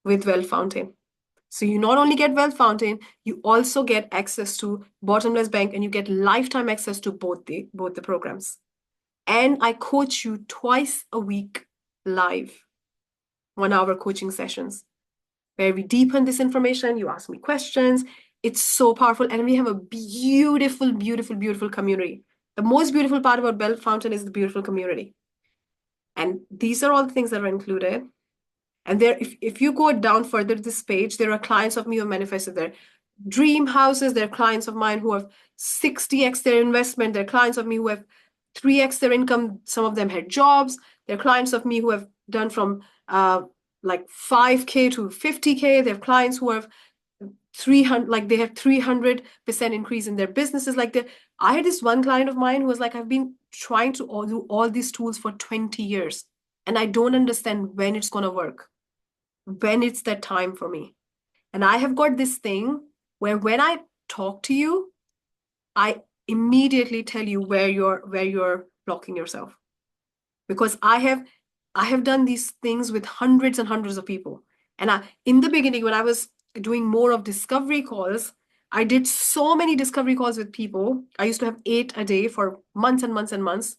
with Wealth Fountain. So you not only get Wealth Fountain, you also get access to Bottomless Bank, and you get lifetime access to both the programs. And I coach you twice a week live, 1 hour coaching sessions where we deepen this information. You ask me questions. It's so powerful. And we have a beautiful, beautiful, beautiful community. The most beautiful part about Wealth Fountain is the beautiful community. And these are all the things that are included. And there, if you go down further this page, there are clients of me who have manifested their dream houses. There are clients of mine who have 60x their investment. There are clients of me who have 3x their income. Some of them had jobs. There are clients of me who have done from like 5K to 50K. They have clients who have 300, like they have 300% increase in their businesses. I had this one client of mine who was like, I've been trying to do all these tools for 20 years, and I don't understand when it's going to work, when it's that time for me. And I have got this thing where when I talk to you, I immediately tell you where you're blocking yourself. Because I have done these things with hundreds and hundreds of people. And in the beginning, when I was doing more of discovery calls, I did so many discovery calls with people. I used to have 8 a day for months and months and months.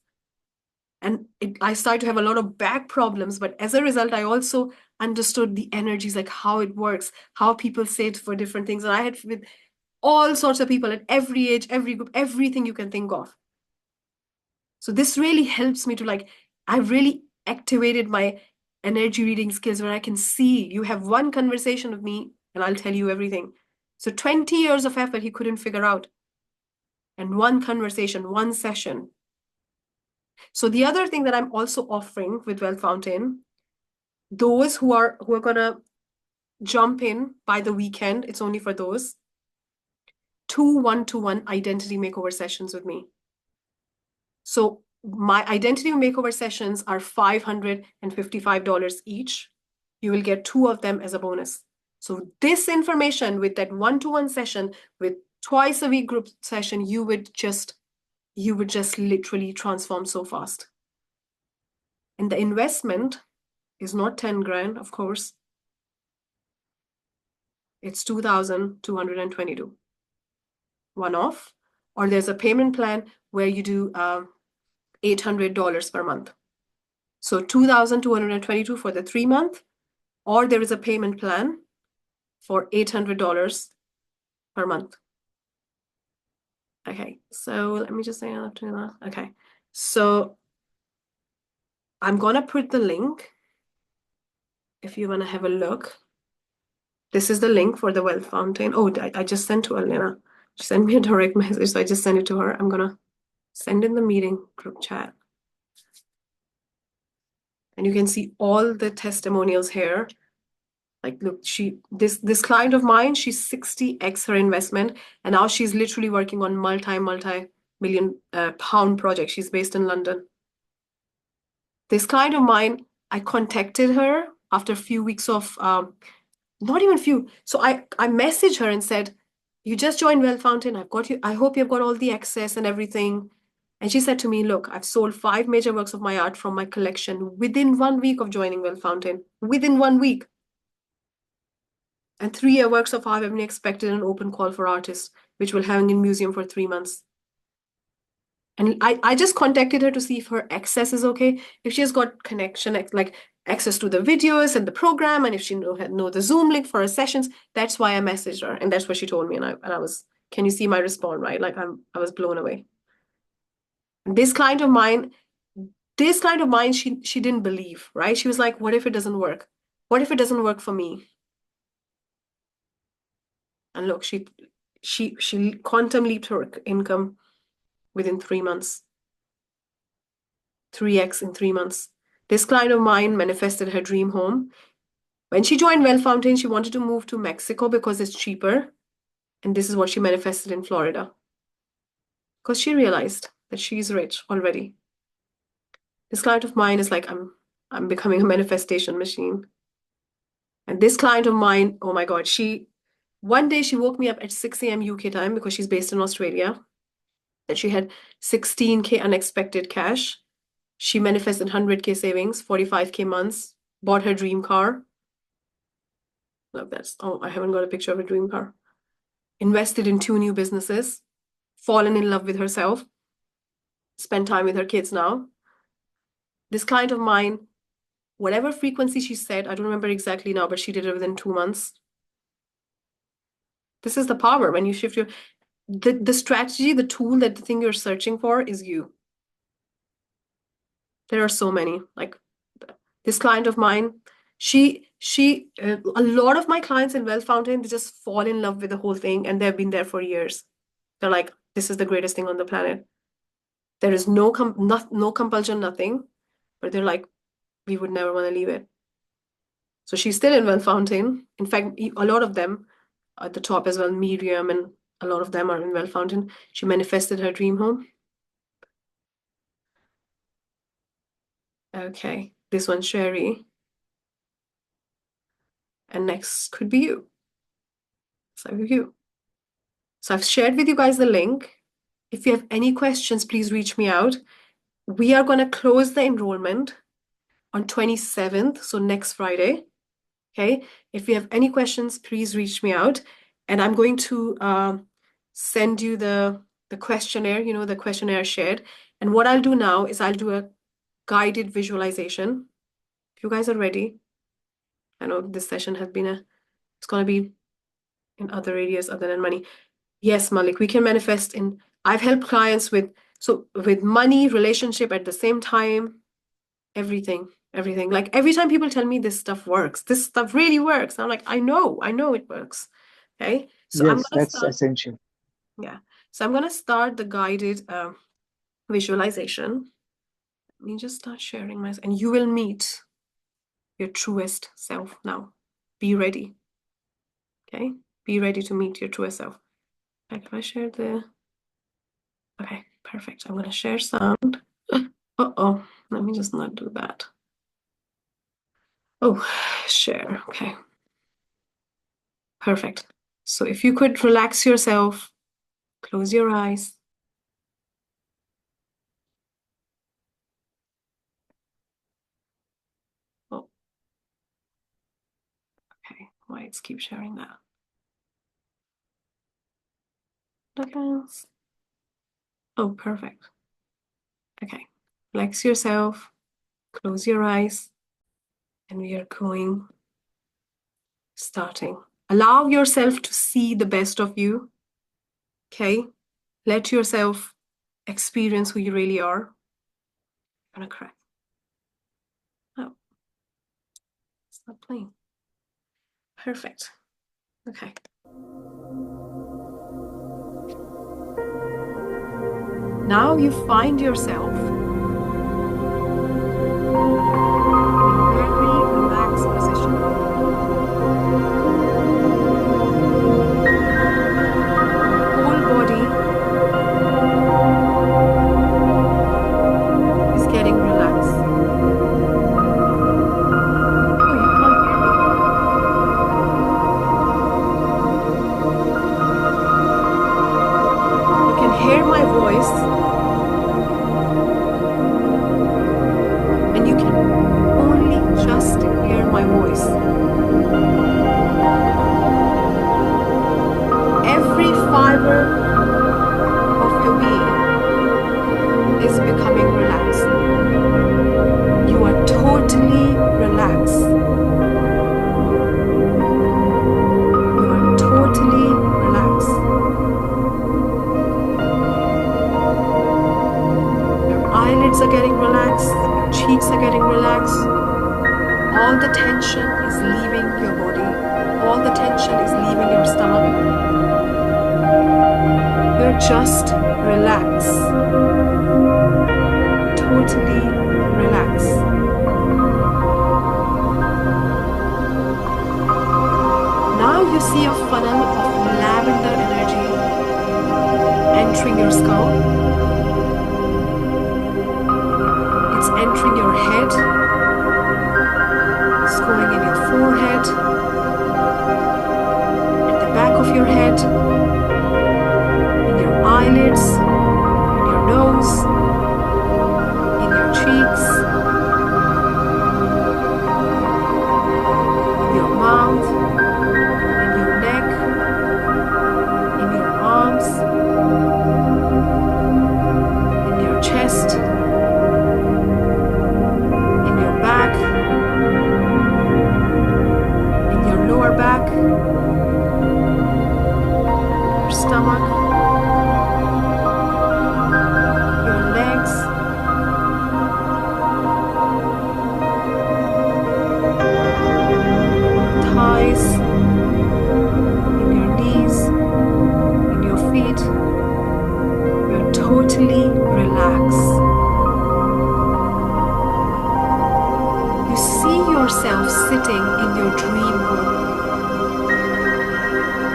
And I started to have a lot of back problems. But as a result, I also understood the energies, like how it works, how people say it for different things. And I had with all sorts of people at every age, every group, everything you can think of. So this really helps me to I've really activated my energy reading skills where I can see you have one conversation with me and I'll tell you everything. So 20 years of effort he couldn't figure out. And one conversation, one session. So the other thing that I'm also offering with Wealth Fountain, those who are gonna jump in by the weekend, it's only for those, 2 one-to-one identity makeover sessions with me. So my identity makeover sessions are $555 each. You will get 2 of them as a bonus. So this information with that one-to-one session, with twice a week group session, you would just literally transform so fast. And the investment is not 10 grand, of course. It's 2,222 one off, or there's a payment plan where you do $800 per month. So 2,222 for the 3 month, or there is a payment plan for $800 per month. Okay, so let me just say that. Okay, so I'm gonna put the link if you wanna have a look. This is the link for the Wealth Fountain. Oh, I just sent to Elena. She sent me a direct message, so I just sent it to her. I'm gonna send in the meeting group chat. And you can see all the testimonials here. Like, look, this client of mine, she's 60x her investment, and now she's literally working on multi-million pound project. She's based in London. This client of mine, I contacted her after a few weeks of, not even few. So I messaged her and said, you just joined Wealth Fountain. I've got you. I hope you've got all the access and everything. And she said to me, look, I've sold 5 major works of my art from my collection within 1 week of joining Wealth Fountain. Within 1 week. And 3 works of art have been expected an open call for artists, which will hang in museum for 3 months. And I just contacted her to see if her access is okay. If she has got connection, like access to the videos and the program, and if she know the Zoom link for her sessions, that's why I messaged her. And that's what she told me. And I was Can you see my response, right? Like I was blown away. This client of mine, she didn't believe, right? She was like, what if it doesn't work? What if it doesn't work for me? And look, she quantum leaped her income within 3 months. 3x in 3 months. This client of mine manifested her dream home. When she joined Well Fountain, she wanted to move to Mexico because it's cheaper. And this is what she manifested in Florida. Because she realized that she's rich already. This client of mine is like, I'm becoming a manifestation machine. And this client of mine, oh my God, one day she woke me up at 6 a.m. UK time because she's based in Australia. That she had 16K unexpected cash. She manifested 100K savings, 45K months, bought her dream car. Look, I haven't got a picture of a dream car. Invested in 2 new businesses, fallen in love with herself, spend time with her kids now. This client of mine, whatever frequency she said, I don't remember exactly now, but she did it within 2 months. This is the power when you shift the strategy, the tool, the thing you're searching for is you. There are so many. Like this client of mine, a lot of my clients in Well Fountain, they just fall in love with the whole thing and they've been there for years. They're like, this is the greatest thing on the planet. There is no compulsion, nothing, but they're like, we would never want to leave it. So she's still in Well Fountain. In fact, a lot of them at the top as well, Miriam, and a lot of them are in Well Fountain. She manifested her dream home. Okay, this one's Sherry. And next could be you. So I've shared with you guys the link. If you have any questions, please reach me out. We are going to close the enrollment on 27th, so next Friday. Okay. If you have any questions, please reach me out. And I'm going to send you the questionnaire, the questionnaire shared. And what I'll do now is I'll do a guided visualization. If you guys are ready, I know this session has been it's going to be in other areas other than money. Yes, Malik, we can manifest I've helped clients with money, relationship at the same time, everything. Like every time people tell me this stuff works, this stuff really works. I'm like, I know it works. Okay. So Yes, I'm gonna that's start. essential. Yeah. So I'm gonna start the guided visualization. Let me just start sharing and you will meet your truest self now. Be ready. Okay. Be ready to meet your truest self. Can I share okay, perfect. I'm gonna share sound. Uh-oh, let me just not do that. Oh, share, okay. Perfect. So if you could relax yourself, close your eyes. Oh, okay, why it's keep sharing that. Oh, perfect. Okay, relax yourself, close your eyes, and we are starting. Allow yourself to see the best of you, okay? Let yourself experience who you really are. I'm gonna crack. Oh, it's not playing. Perfect. Okay. Now you find yourself in a very relaxed position. Whole body is getting relaxed. Oh, you can't hear me. You can hear my voice, cheeks are getting relaxed. All the tension is leaving your body. All the tension is leaving your stomach. You're just relaxed. Totally relaxed. Now you see a funnel of lavender energy entering your skull. It's entering your head. It's going in your forehead, at the back of your head, in your eyelids, in your nose, in your cheeks, in your mouth, in your neck, in your arms, in your chest, in your back, in your lower back, your stomach, your legs, thighs, in your knees, in your feet. You're totally relaxed. You see yourself sitting in your dream home.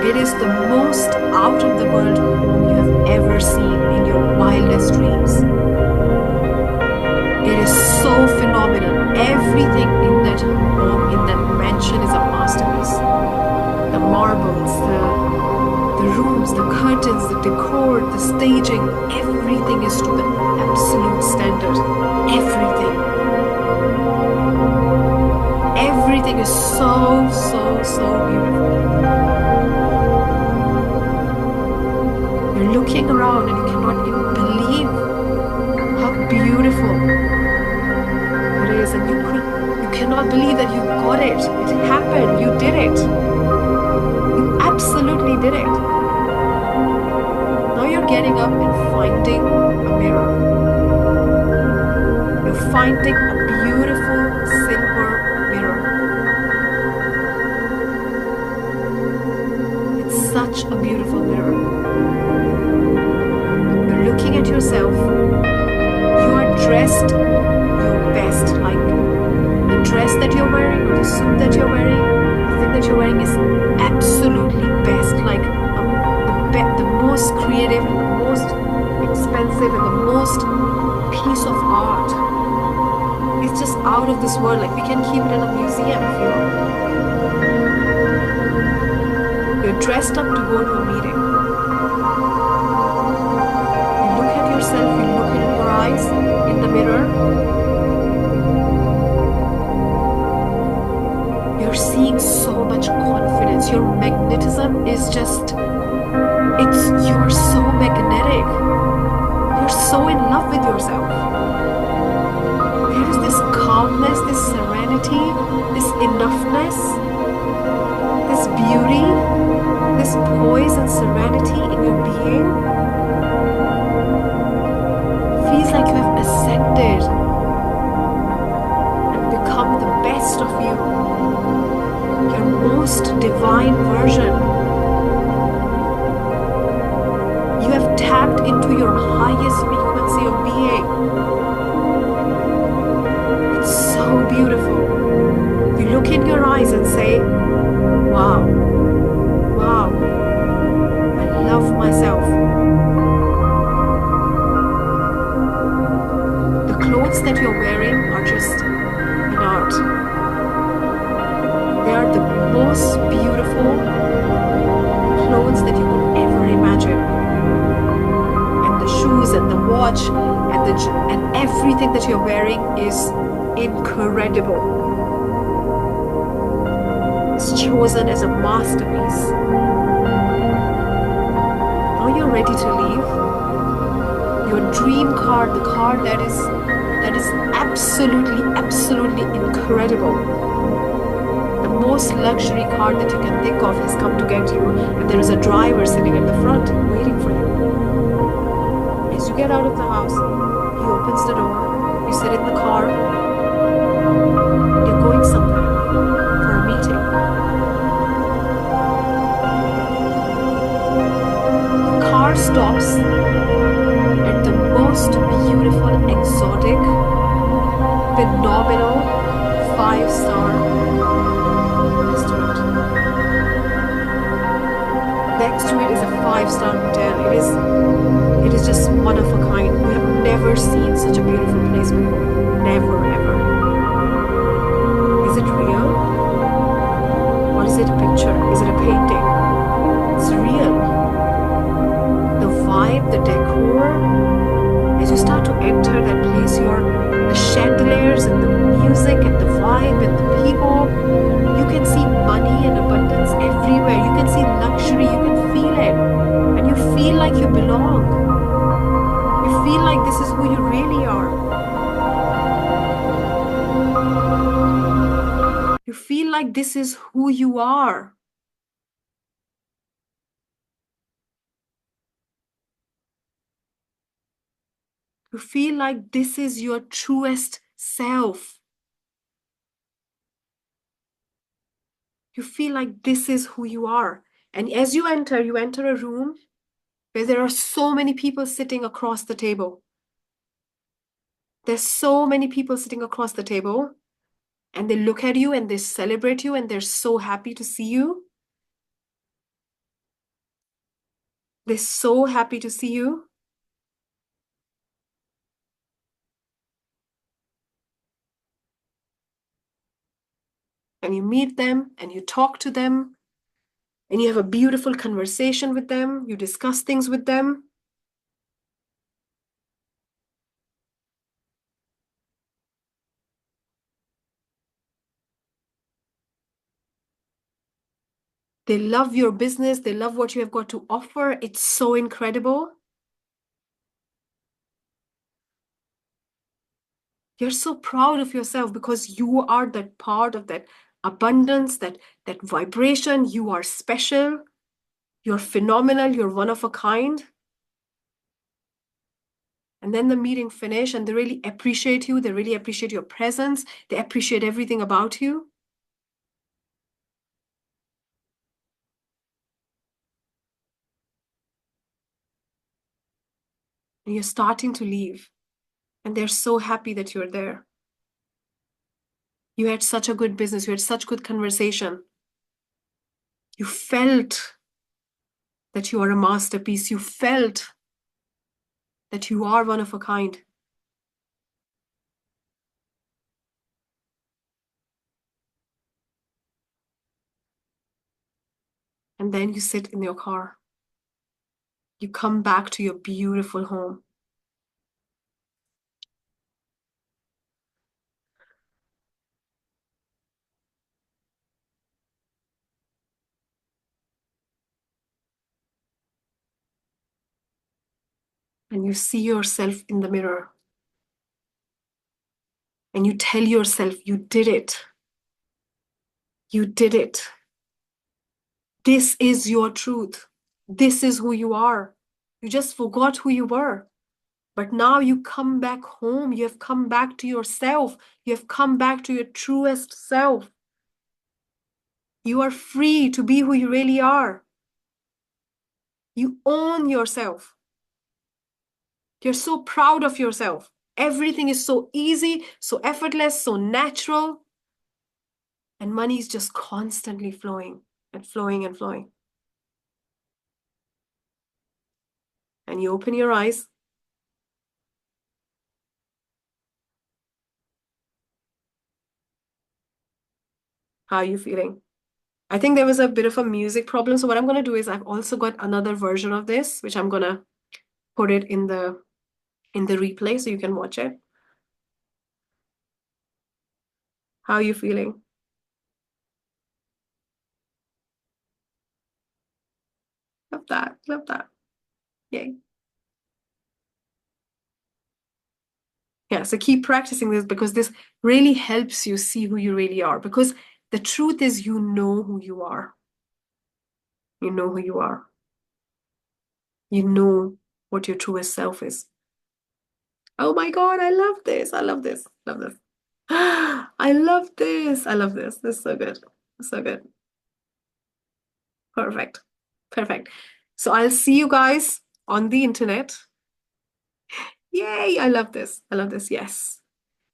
It is the most out of the world home you have ever seen in your wildest dreams. It is so phenomenal. Everything in that home, in that mansion is a masterpiece. The marbles, the rooms, the curtains, the decor, the staging, everything is to the absolute standard. Everything. Everything is so beautiful. You're looking around and you cannot even believe how beautiful it is, and you cannot believe that you got it. It happened. You did it. You absolutely did it. Now you're getting up and finding a mirror. You're finding a beautiful silver mirror. It's such a beautiful mirror. You're looking at yourself. You are dressed your best, like the dress that you're wearing or the suit that you're wearing, the thing that you're wearing is absolutely best, like the most creative and the most expensive and the most piece of art. It's just out of this world. Like, we can keep it in a museum if you want. You're dressed up to go to a meeting. You look at yourself, you look in your eyes in the mirror. You're seeing so much confidence. Your magnetism is just, you're so magnetic. You're so in love with yourself. There is this calmness, this serenity, this enoughness, this beauty, this poise and serenity in your being. It feels like you have ascended and become the best of you, your most divine version. You have tapped into your highest frequency of being. It's so beautiful. You look in your eyes and say, wow, wow, I love myself. The clothes that you're wearing are just an art. They are the most beautiful clothes that you could ever imagine. And the shoes and the watch and everything that you're wearing is incredible. It's chosen as a masterpiece. Now you're ready to leave. Your dream car, the car that is absolutely incredible. The most luxury car that you can think of has come to get you, and there is a driver sitting at the front waiting for you. As you get out of the house, he opens the door, you sit in the car, phenomenal 5-star restaurant. Next to it is a 5-star hotel. It is just one of a kind. We have never seen such a beautiful place before. Never, ever. Is it real? Or is it a picture? Is it a painting? It's real. The vibe, the decor, as you start to enter that place, the chandeliers and the music and the vibe and the people, you can see money and abundance everywhere. You can see luxury, you can feel it. And you feel like you belong. You feel like this is who you really are. You feel like this is who you are. You feel like this is your truest self. You feel like this is who you are. And as you enter a room where there are so many people sitting across the table. There's so many people sitting across the table, and they look at you and they celebrate you and they're so happy to see you. They're so happy to see you. And you meet them and you talk to them and you have a beautiful conversation with them. You discuss things with them. They love your business. They love what you have got to offer. It's so incredible. You're so proud of yourself because you are that part of that abundance, that vibration. You are special. You're phenomenal. You're one of a kind. And then the meeting finish and they really appreciate you. They really appreciate your presence. They appreciate everything about you. And you're starting to leave. And they're so happy that you're there. You had such a good business. You had such good conversation. You felt that you are a masterpiece. You felt that you are one of a kind. And then you sit in your car. You come back to your beautiful home. And you see yourself in the mirror. And you tell yourself, you did it. You did it. This is your truth. This is who you are. You just forgot who you were. But now you come back home. You have come back to yourself. You have come back to your truest self. You are free to be who you really are. You own yourself. You're so proud of yourself. Everything is so easy, so effortless, so natural. And money is just constantly flowing and flowing and flowing. And you open your eyes. How are you feeling? I think there was a bit of a music problem. So what I'm going to do is I've also got another version of this, which I'm going to put it in the replay so you can watch it. How are you feeling? Love that. Love that. Yay. Yeah, so keep practicing this because this really helps you see who you really are. Because the truth is you know who you are. You know who you are. You know what your truest self is. Oh my God, I love this. I love this. Love this. I love this. I love this. This is so good. So good. Perfect. Perfect. So I'll see you guys on the internet. Yay. I love this. I love this. Yes.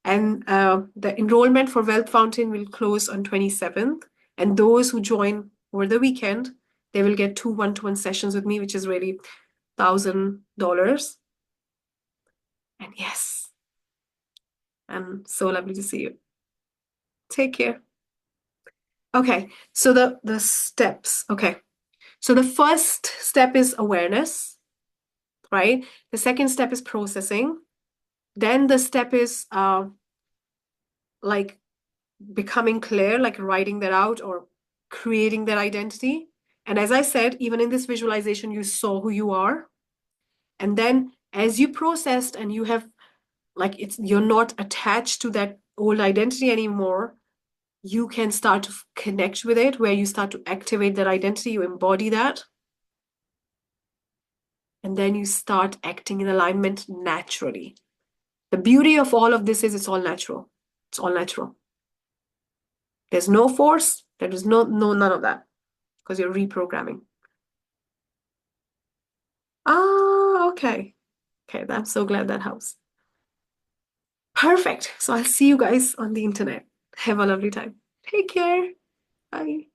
And the enrollment for Wealth Fountain will close on 27th. And those who join over the weekend, they will get 2 one-to-one sessions with me, which is really $1,000. And yes, and so lovely to see you. Take care. Okay, so the steps. Okay, so the first step is awareness, right? The second step is processing. Then the step is like becoming clear, like writing that out or creating that identity. And as I said, even in this visualization, you saw who you are. And then as you processed and you have like you're not attached to that old identity anymore, you can start to connect with it, where you start to activate that identity, you embody that. And then you start acting in alignment naturally. The beauty of all of this is it's all natural. It's all natural. There's no force. There is none of that because you're reprogramming. Ah, okay. Okay, I'm so glad that helps. Perfect. So I'll see you guys on the internet. Have a lovely time. Take care. Bye.